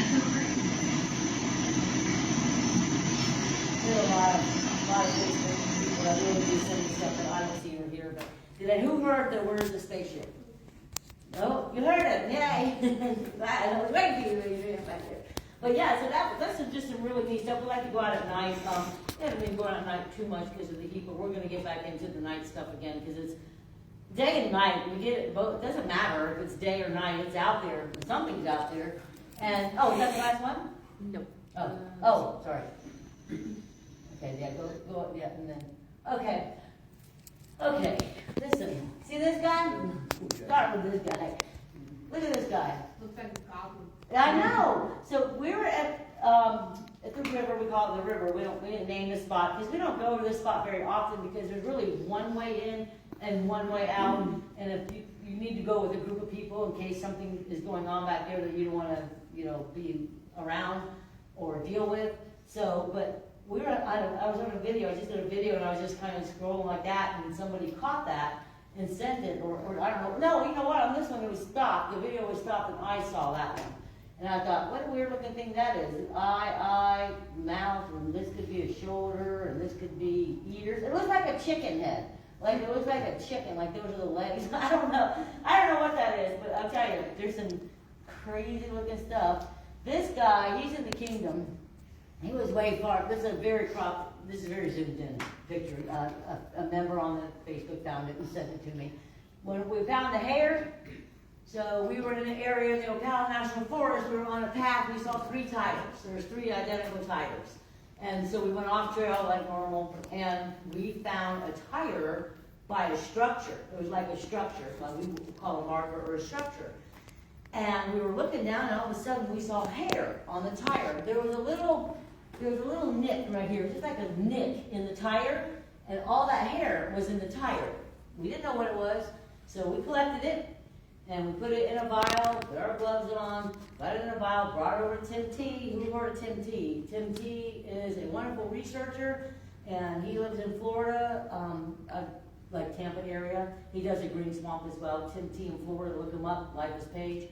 there are a lot of Facebook people that really do send stuff that I don't see or hear. But who heard the where's the spaceship? No, you heard it. Yay! I was waiting for you to hear it back there. But yeah, so that's just some really neat stuff. We like to go out at night. We haven't been going out at night too much because of the heat, but we're going to get back into the night stuff again because it's day and night. We get it both. It doesn't matter if it's day or night. It's out there. Something's out there. And is that the last one? No. Oh, sorry. Okay, yeah, go up, yeah, and then, okay, listen, see this guy? Start with this guy. Look at this guy. Looks like a goblin. I know. So we were at the river. We call it the river. We didn't name this spot because we don't go to this spot very often because there's really one way in and one way out. And if you need to go with a group of people in case something is going on back there that you don't want to, be around or deal with. So, but I was on a video. I just did a video and I was just kind of scrolling like that, and somebody caught that. and sent it, or I don't know. No, you know what, on this one it was stopped, the video was stopped and I saw that one. And I thought, what a weird looking thing that is. Eye, mouth, and this could be a shoulder, and this could be ears. It looks like a chicken head. Like it looks like a chicken, like those are the legs. I don't know what that is, but I'll tell you, there's some crazy looking stuff. This guy, he's in the kingdom. He was way far. This is a very zoomed in picture. A member on the Facebook found it and sent it to me. When we found the hair, so we were in an area in the Ocala National Forest. We were on a path. We saw 3 tigers. There was 3 identical tigers. And so we went off trail like normal, and we found a tire by a structure. It was like a structure, like we would call a marker or a structure. And we were looking down, and all of a sudden we saw hair on the tire. There was a little nick right here, just like a nick in the tire, and all that hair was in the tire. We didn't know what it was, so we collected it, and we put it in a vial, put our gloves on, got it in a vial, brought it over to Tim T. Who heard of Tim T? Tim T is a wonderful researcher, and he lives in Florida, like Tampa area. He does a green swamp as well. Tim T in Florida, look him up, like his page.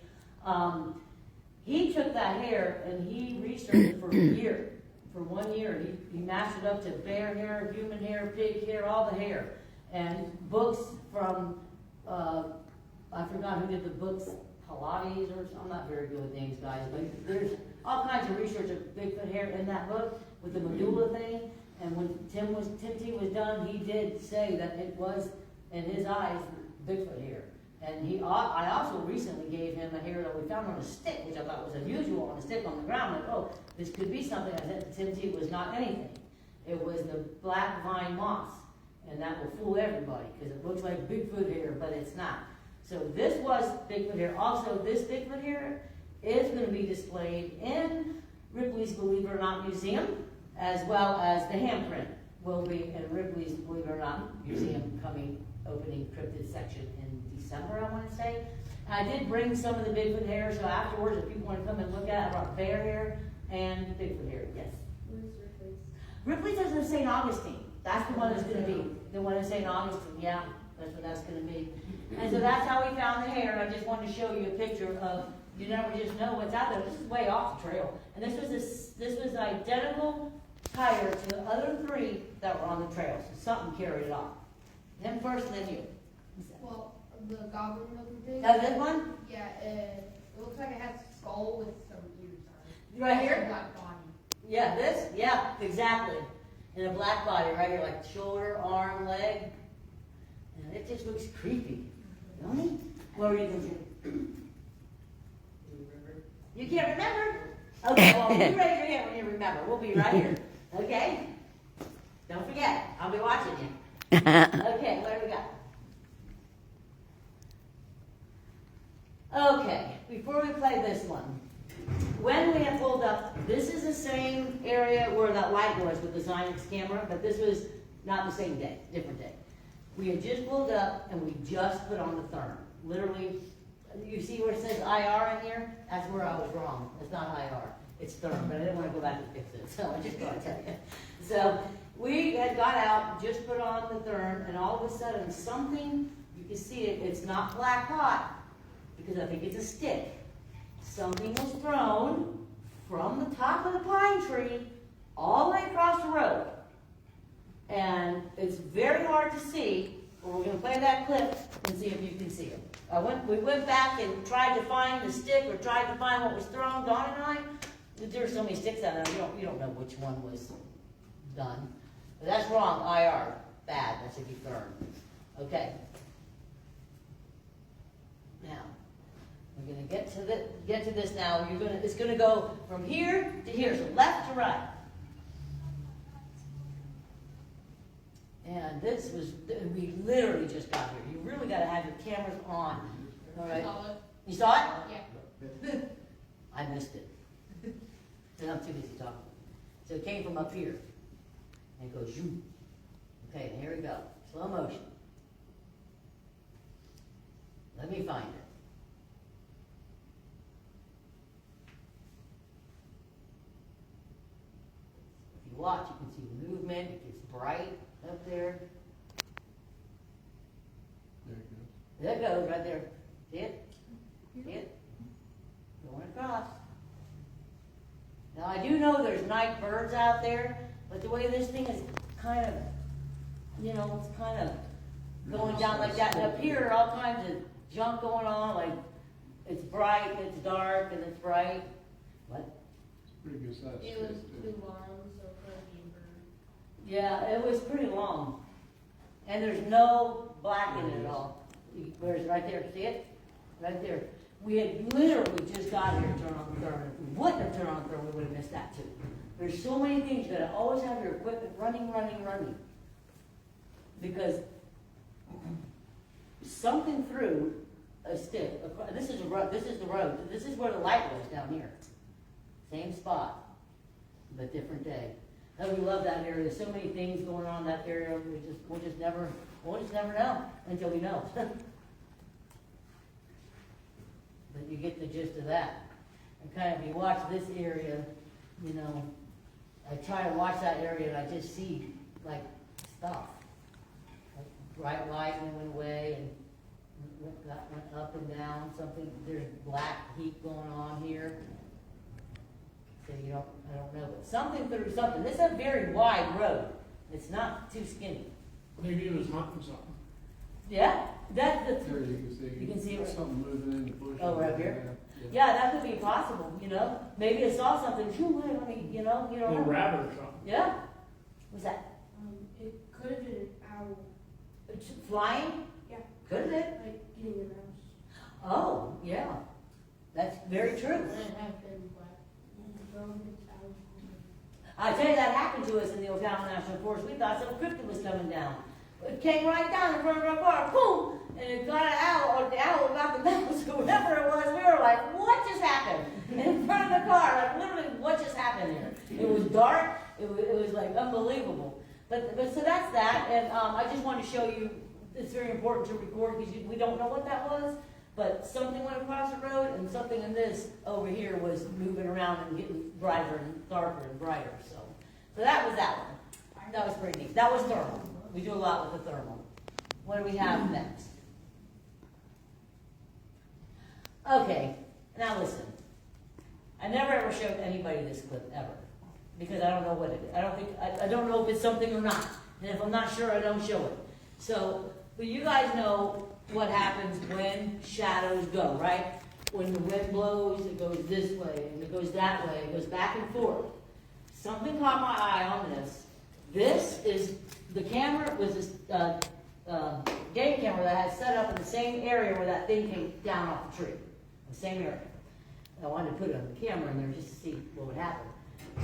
He took that hair and he researched it for a year. For 1 year, he matched it up to bear hair, human hair, pig hair, all the hair. And books from, I forgot who did the books, Pilates or something. I'm not very good with names, guys, but there's all kinds of research of Bigfoot hair in that book with the medulla thing. And when Tim T was done, he did say that it was, in his eyes, Bigfoot hair. And I also recently gave him a hair that we found on a stick, which I thought was unusual, on a stick on the ground. Like, oh, this could be something. I said Tim T was not anything. It was the black vine moss. And that will fool everybody, because it looks like Bigfoot hair, but it's not. So this was Bigfoot hair. Also, this Bigfoot hair is going to be displayed in Ripley's Believe It or Not Museum, as well as the handprint will be in Ripley's Believe It or Not Museum opening cryptid section in December, I want to say. And I did bring some of the Bigfoot hair, so afterwards, if people want to come and look at it, I brought bear hair and Bigfoot hair, yes. Where's Ripley's? Ripley's is in St. Augustine. That's the one that's going to be. The one in St. Augustine, yeah, that's what that's going to be. And so that's how we found the hair. I just wanted to show you a picture of, you never just know what's out there. This is way off the trail. And this was identical tire to the other 3 that were on the trail. So something carried it off. Them first, then you. Well, the goblin looking thing. Now this one? Yeah, it looks like it has a skull with some ears on it. Right here? A black body. Yeah, this? Yeah, exactly. And a black body right here, like shoulder, arm, leg. And it just looks creepy. Don't it? What were you going to do? You can't remember? Okay, well, you raise your hand when you remember. We'll be right here. Okay? Don't forget. I'll be watching you. Okay, what do we got? Okay, before we play this one, when we had pulled up, this is the same area where that light was with the Zynex camera, but this was not the same day, different day. We had just pulled up and we just put on the therm. Literally, you see where it says IR in here? That's where I was wrong. It's not IR, it's therm, but I didn't want to go back and fix it, so I just thought I'd tell you. So we had got out, just put on the therm, and all of a sudden something, you can see it, it's not black hot, because I think it's a stick. Something was thrown from the top of the pine tree all the way across the road. And it's very hard to see, but we're going to play that clip and see if you can see it. We went back and tried to find the stick or tried to find what was thrown, Dawn and I. There's so many sticks out there, you don't know which one was done. But that's wrong, IR, bad, that should be thrown. Okay. Now, we're going to get to this now. It's going to go from here to here, so left to right. And this was, we literally just got here. You really got to have your cameras on. All right. You saw it? Yeah. I missed it. And I'm too busy talking. So it came from up here. And it goes, zoom. Okay, and here we go. Slow motion. Let me find it. If you watch, you can see movement. It gets bright up there. There it goes, right there. See it? See it? Going across. Now, I do know there's night birds out there, but the way this thing is kind of, you know, it's kind of going down like that. And up here, all kinds of junk going on, like it's bright, and it's dark, and it's bright. What? It's a pretty good size. It was space, too long, so it could be a bird. Yeah, it was pretty long. And there's no black in it at all. Where's it? Right there, see it? Right there. We had literally just got here to turn on the thermal. If we wouldn't have turned on the thermal, we would have missed that too. There's so many things, you gotta always have your equipment running. Because something threw a stick. This is the road. This is where the light was down here. Same spot, but different day. And we love that area. There's so many things going on in that area. We'll just never know until we know. But you get the gist of that. And kind of, you watch this area, you know, I try to watch that area and I just see like stuff. Like bright light and went away and went up and down. Something, there's black heat going on here. So I don't know, but something through something. This is a very wide road. It's not too skinny. Maybe it was hunting something. Yeah, that's the. There you can see. You can see it. Something moving in the bush. Oh, right here? Yeah. Yeah, that could be possible, you know? Maybe it saw something, phew, let me, you don't A know. rabbit or something. Yeah? What's that? It could have been an owl, It's flying? Yeah. Could have been. like getting a mouse. Oh, yeah. That's very true. It have been, but it's owl. I tell you, that happened to us in the Ocala National Forest. We thought some cryptid was coming down. It came right down in front of our car, boom! And it got an owl, or the owl got the mouse, or whatever it was. We were like, what just happened? In front of the car, like literally, what just happened here? It was dark. It was like unbelievable. But so that's that, and I just wanted to show you. It's very important to record because we don't know what that was. But something went across the road, and something in this over here was moving around and getting brighter and darker and brighter. So that was that one. That was pretty neat. That was thermal. We do a lot with the thermal. What do we have next? Okay, now listen. I never ever showed anybody this clip ever because I don't know what it is. I don't know if it's something or not. And if I'm not sure, I don't show it. So, but you guys know what happens when shadows go, right? When the wind blows, it goes this way, and it goes that way, it goes back and forth. Something caught my eye on this. This is, the camera was this game camera that I had set up in the same area where that thing came down off the tree. The same area. I wanted to put a camera in there just to see what would happen.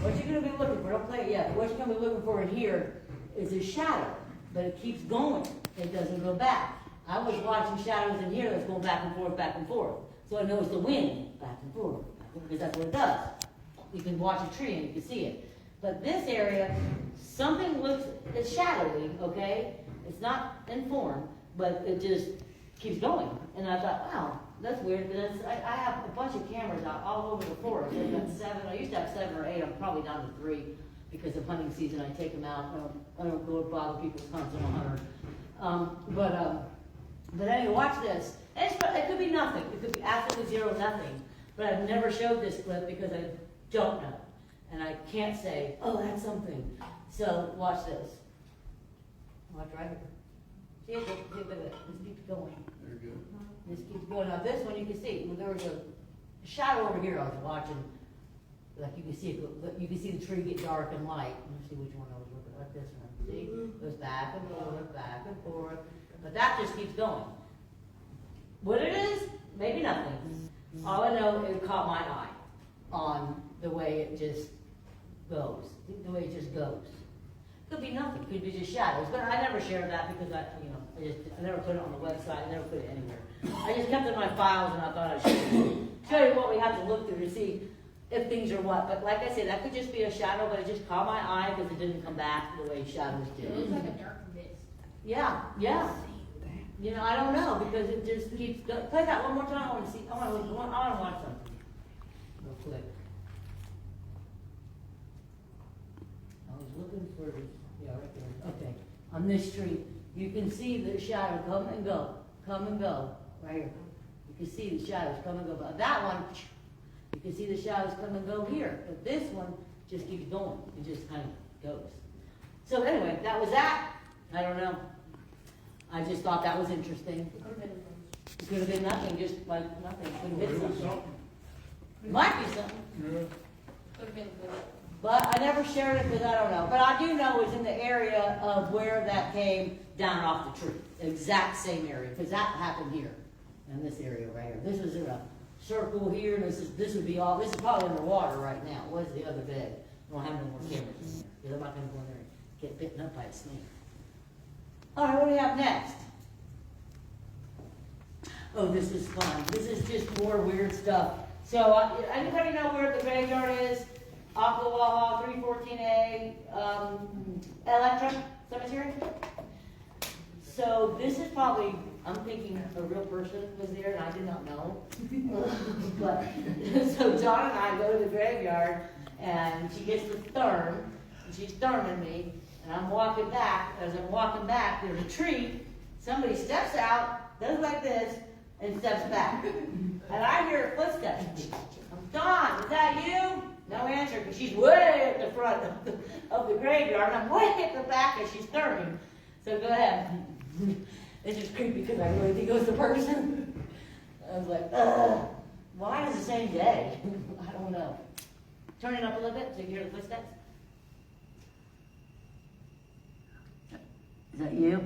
What you're going to be looking for, don't play it yet, but what you're going to be looking for in here is a shadow, but it keeps going. It doesn't go back. I was watching shadows in here that's going back and forth, back and forth. So I know it's the wind, back and forth, because that's what it does. You can watch a tree and you can see it. But this area, something looks, it's shadowy, okay? It's not in form, but it just keeps going. And I thought, wow, that's weird, because I have a bunch of cameras out all over the forest. I've got 7, I used to have 7 or 8, I'm probably down to 3, because of hunting season, I take them out. I don't go bother people's hunts, I'm a hunter. But anyway, watch this. It could be nothing. It could be absolutely zero, nothing. But I've never showed this clip because I don't know. And I can't say, oh, that's something. So watch this. Watch right here. See it? This keeps going. Very good. This keeps going. Now this one you can see. There was a shadow over here I was watching. Like you can see the tree get dark and light. Let me see which one I was looking at. Like this one. See? It goes back and forth, back and forth. But that just keeps going. What it is, maybe nothing. All I know, it caught my eye on the way it just goes. The way it just goes. Could be nothing. Could be just shadows. But I never shared that because I never put it on the website. I never put it anywhere. I just kept it in my files and I thought I'd show you what we have to look through to see if things are what. But like I said, that could just be a shadow, but it just caught my eye because it didn't come back the way shadows do. It looks like a dark mist. Yeah. You know, I don't know because it just keeps. Play that one more time. I want to see. I want to watch something real quick. I was looking for this. Yeah, right there. Okay. On this tree, you can see the shadow come and go. come and go, right here. You can see the shadows come and go, but that one, you can see the shadows come and go here. But this one just keeps going, it just kind of goes. So anyway, that was that. I don't know. I just thought that was interesting. It could have been nothing, just like nothing. It could have been something. It might be something. Yeah. Could have been good. But I never shared it because I don't know. But I do know it's in the area of where that came down off the tree. Exact same area, because that happened here, in this area right here. This was in a circle here, and this would be all, this is probably underwater right now. It was the other day. I don't have no more cameras in there, because I'm not going to go in there and get bitten up by a snake. All right, what do we have next? Oh, this is fun. This is just more weird stuff. So, anybody know where the graveyard is? Aquawaha, 314A, Electra Cemetery? So, this is probably, I'm thinking a real person was there, and I did not know. But, so John and I go to the graveyard, and she gets the thurn, and she's thurming me, and I'm walking back. As I'm walking back, there's a tree. Somebody steps out, does like this, and steps back. And I hear footsteps. I'm Dawn, is that you? No answer, because she's way at the front of the graveyard, and I'm way at the back, and she's thurming. So go ahead. It's just creepy because I really think it was the person. I was like, ugh. Why is the same day? I don't know. Turn it up a little bit so you can hear the footsteps. Is that you?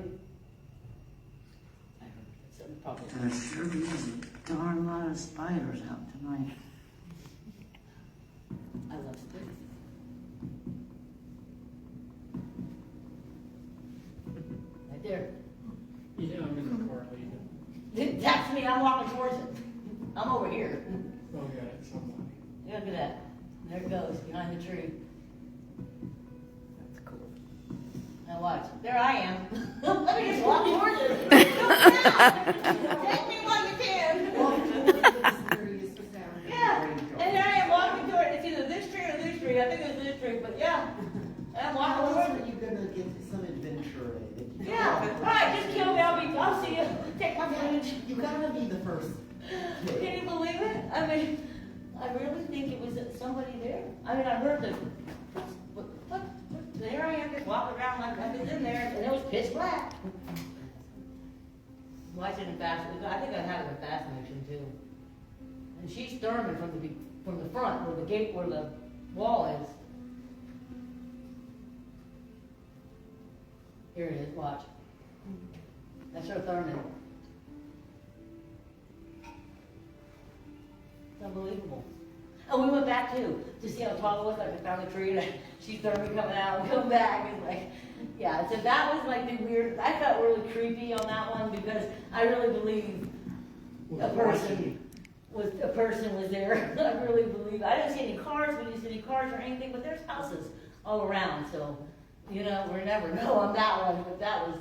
I heard it. Probably. There sure is a darn lot of spiders out tonight. I love spiders. Right there. Yeah, I'm in the car leaving. That's me. I'm walking towards it. I'm over here. Oh, yeah, it's somebody. Look at that. There it goes, behind the tree. That's cool. Now watch. There I am. Let me just walk towards it. Take me while you can. Yeah. And there I am walking toward it. It's either this tree or this tree. I think it's this tree, but yeah. And I'm walking towards it. You're gonna get some adventure. Yeah. All right, just kill me. I'll see you. Take my footage. You gotta be the first. Can you believe it? I mean, I really think it was somebody there. I mean, I heard the, what, there I am, just walking around like I was in there, and it was pitch black. Watching it fast, I think I had it in fascination too. And she's thurming from the front, where the gate, where the wall is. Here it is, watch. That's her thurming. It's unbelievable. Oh, we went back too, to see how tall it was. Like, I found the tree, and she's therming coming out and come back. And like, yeah, so that was like the weird, I felt really creepy on that one because I really believe a person was there. I really believe. I didn't see any cars, we didn't see any cars or anything, but there's houses all around. So, you know, we never know on that one, but that was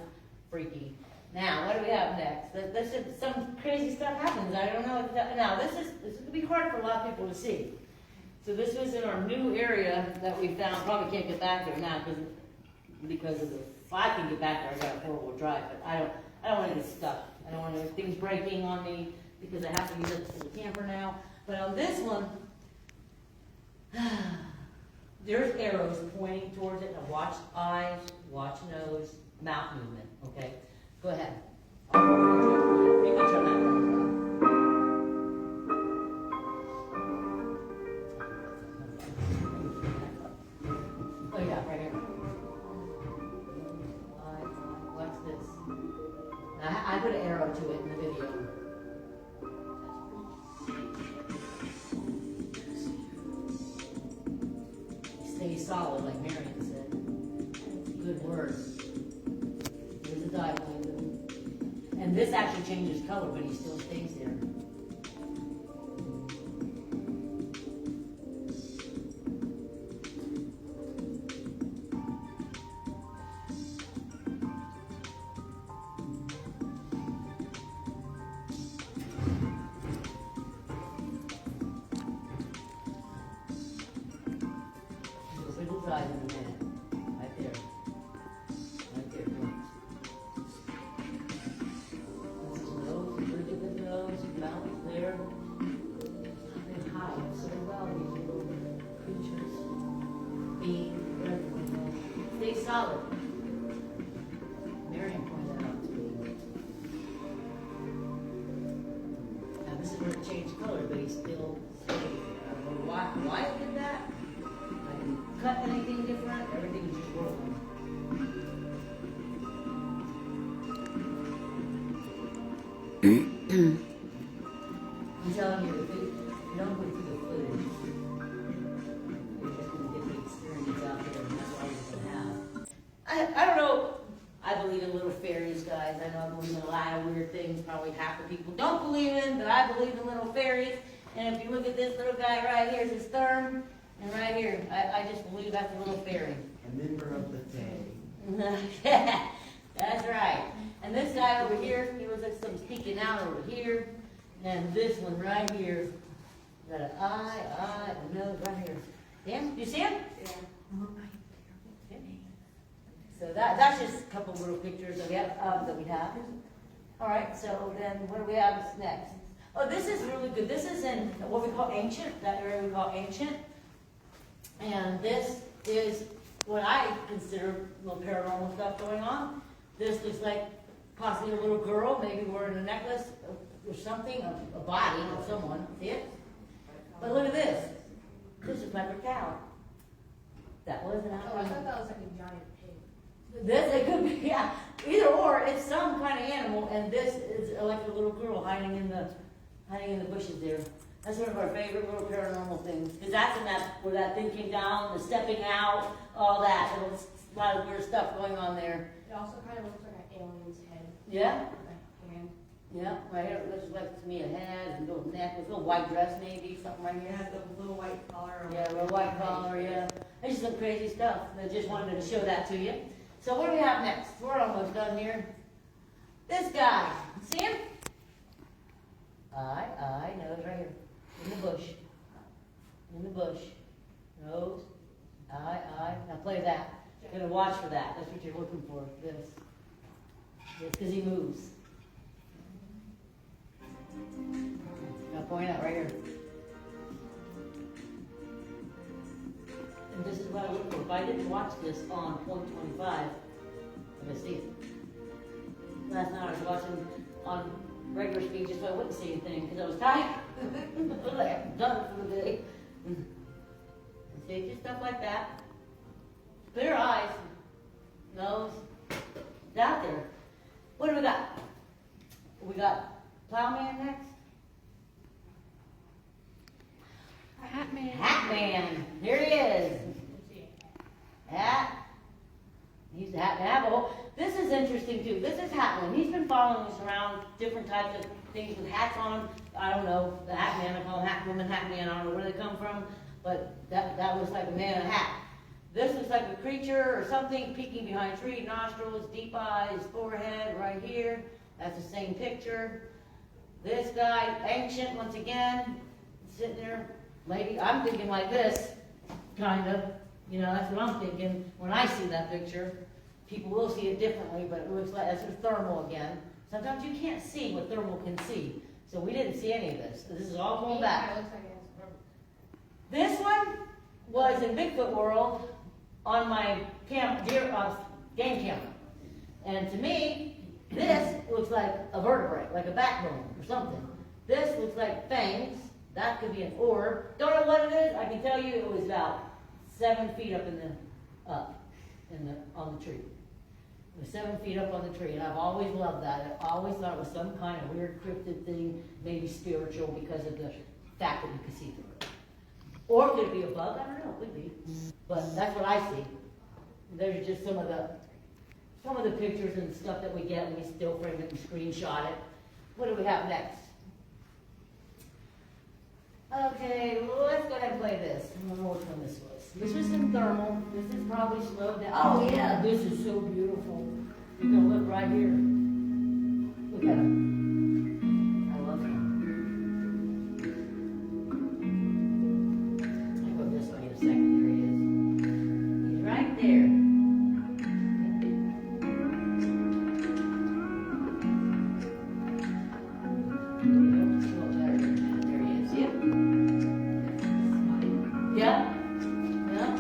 freaky. Now, what do we have next? This is, some crazy stuff happens. I don't know. Now, this is going to be hard for a lot of people to see. So this was in our new area that we found. Probably can't get back there now because of the. If I can get back there, I got a 4-wheel drive. But I don't want to get stuck. I don't want things breaking on me because I have to use it as a camper now. But on this one, there's arrows pointing towards it. Now watch eyes, watch nose, mouth movement. Okay. Go ahead. You can turn that one. Oh yeah, right here. What's this? Now, I put an arrow to it in the video. Stay solid, like Marion said. Good word. There's a dive. And this actually changes color, but he still stays there. Look at the size of the man. Right there. Right there. solid. Miriam pointed that out to me. Now this is where it changed color, but he still stayed. I don't know why it did that. I didn't cut anything different. Everything was just rolling. I'm telling you, if you don't go through the footage, you're just gonna get the experience out there, and that's all you're gonna have. I don't know. I believe in little fairies, guys. I know I believe in a lot of weird things. Probably half the people don't believe in, but I believe in little fairies. And if you look at this little guy right here, it's his thumb, and right here, I just believe that's a little fairy. A member of the Fae. Yeah, that's right. And this guy over here, he was like some peeking out over here. And this one right here, got an eye, a nose right here. Yeah, you see him? Yeah. So that's just a couple little pictures that we have. All right, so then what do we have next? Oh, this is really good. This is in what we call ancient, that area we call ancient. And this is what I consider a little paranormal stuff going on. This looks like possibly a little girl, maybe wearing a necklace or something, a body of someone. See it? But look at this. This is like a cow. That wasn't Oh, I thought that was like a giant pig. This, it could be, yeah. Either or, it's some kind of animal, and this is like a little girl hiding in the bushes there. That's one of our favorite little paranormal things, because that's in that where that thing came down, the stepping out, all that. There was a lot of weird stuff going on there. It also kind of looks like an alien's head. Yeah, With a hand. yeah. Right here, it looks like to me a head and a little neck with a little white dress, maybe something right It here. has the little white collar. Yeah, a little white collar. Yeah, it's just some crazy stuff. I just wanted to show that to you. So what do we have next? We're almost done here. This guy, see him? Nose right here. In the bush. Nose, eye. Now play that. You're gonna watch for that. That's what you're looking for. This. Because he moves. Now point out right here. And this is what I look for. If I didn't watch this on point 25, I'm gonna see it. Last night I was watching on regular speed just so I wouldn't see anything because I was tired. I'm done for the day. See, just stuff like that. Clear eyes, nose, it's out there. What do we got? We got Plowman next. Hat Man. Here he is. Hat. He's a hat man. This is interesting too. This is Hatman. He's been following us around, different types of things with hats on him. I don't know, the Hat Man, I call him Hat Woman, Hat Man, I don't know where they come from, but that looks like a man in a hat. This looks like a creature or something peeking behind a tree, nostrils, deep eyes, forehead, right here. That's the same picture. This guy, ancient, once again, sitting there. Lady, I'm thinking like this, kind of. You know, that's what I'm thinking when I see that picture. People will see it differently, but it looks like that's a thermal again. Sometimes you can't see what thermal can see. So we didn't see any of this. This is all going back. It looks like it has This one was in Bigfoot World on my game camera. And to me, this looks like a vertebrae, like a backbone or something. This looks like fangs. That could be an orb. Don't know what it is. I can tell you it was about 7 feet up on the tree. It was 7 feet up on the tree, and I've always loved that. I always thought it was some kind of weird cryptid thing, maybe spiritual because of the fact that you could see through it. Or could it be a bug? I don't know. It could be, but that's what I see. There's just some of the pictures and stuff that we get, and we still frame it and screenshot it. What do we have next? Okay, well, let's go ahead and play this. I don't know which one this was. This was some thermal. This is probably slowed down. Oh yeah, this is so beautiful. You're gonna look right here. Look at him. I love him. I'll go this way in a second. Here he is. He's right there. There he is. See him? Yeah. Yeah.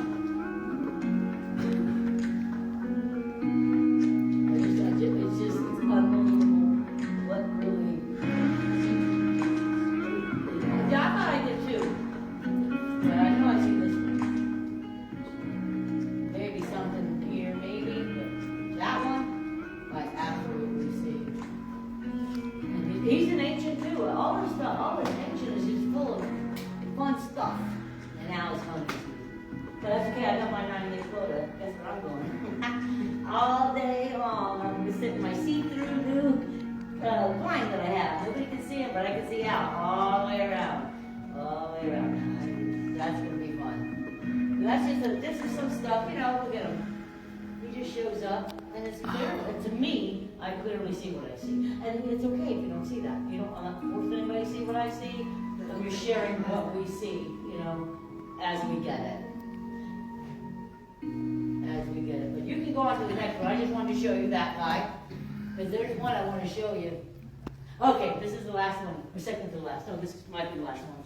sit in my see-through new blind that I have. Nobody can see him, but I can see out all the way around. All the way around. That's gonna be fun. And that's just this is some stuff, you know, look at him. He just shows up, and it's clear, and to me, I clearly see what I see. And it's okay if you don't see that. You don't, I'm not forcing anybody to see what I see. I'm just sharing what we see, you know, as we get it. As we get it. But you can go on to the next one. I just wanted to show you that guy. Because there's one I want to show you. Okay, this is the last one. Or second to the last. No, this might be the last one.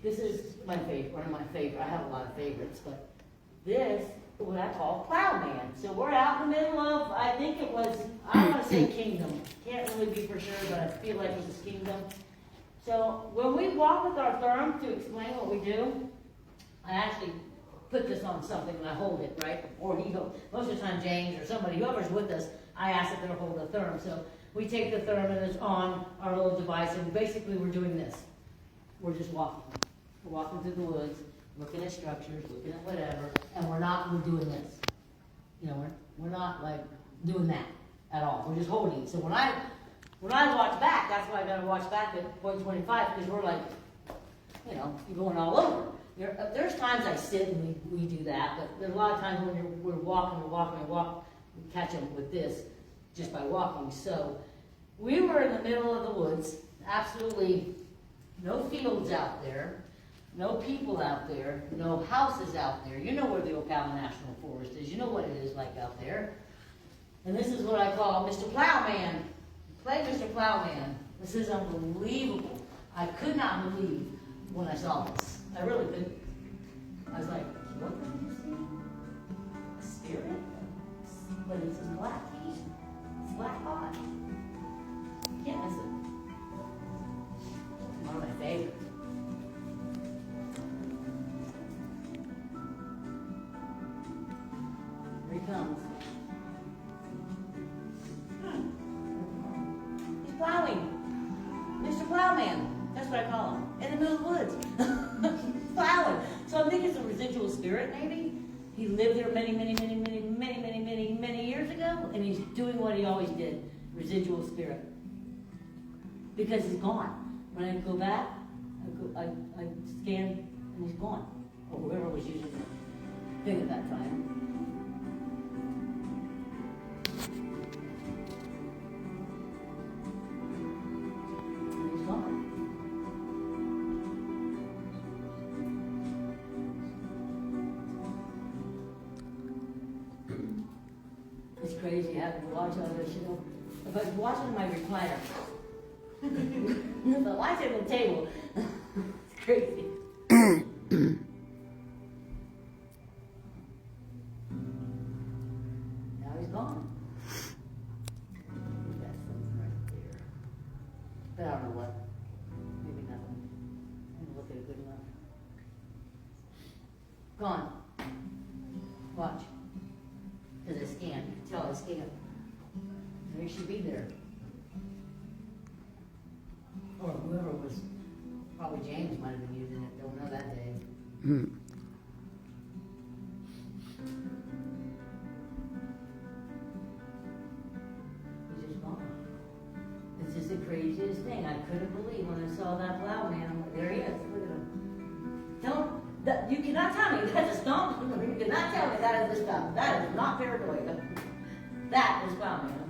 This is my favorite, one of my favorite. I have a lot of favorites, but this is what I call Plowman. So we're out in the middle of, I think it was, I don't want to say kingdom. Can't really be for sure, but I feel like it was kingdom. So when we walk with our therm to explain what we do, I actually put this on something and I hold it, right? Or he holds. Most of the time James or somebody, whoever's with us, I ask if they'll hold the therm. So we take the therm and it's on our little device and basically we're doing this. We're just walking. We're walking through the woods, looking at structures, looking at whatever, and we're doing this. You know, we're not like doing that at all. We're just holding it. So when I watch back, that's why I gotta watch back at point 25 because we're like, you know, you're going all over. There's times I sit and we do that, but there's a lot of times when we're walking, we catch them with this just by walking. So we were in the middle of the woods, absolutely no fields out there, no people out there, no houses out there. You know where the Ocala National Forest is. You know what it is like out there. And this is what I call Mr. Plowman. Play Mr. Plowman. This is unbelievable. I could not believe when I saw this. I really couldn't. I was like, what did you see? A spirit? But it's in black heat. It's black hot. You can't miss it. One of my favorites. Here he comes. He's plowing. Mr. Plowman. That's what I call him. In the middle of the woods. Plowing. So I'm thinking it's a residual spirit, maybe. He lived there many years ago, and he's doing what he always did. Residual spirit. Because he's gone. When I go back, I scan, and he's gone. Or whoever was using the thing at that time. It's crazy having to watch all this, you know. If I was watching my recliner, if I watch it on the table, it's crazy. Now he's gone. That's something right there. But I don't know what. Maybe nothing. I didn't look at it good enough. Gone. Watch. Because I scanned. You can tell I scanned. There should be there. Or whoever was, probably James might have been using it. Don't know that day. He's just gone. It's just the craziest thing. I couldn't believe when I saw that plowman. I'm like, there he is. Look at him. You cannot tell me that's a stump. You cannot tell me that is a stump. That is not paranoia. That is plowman.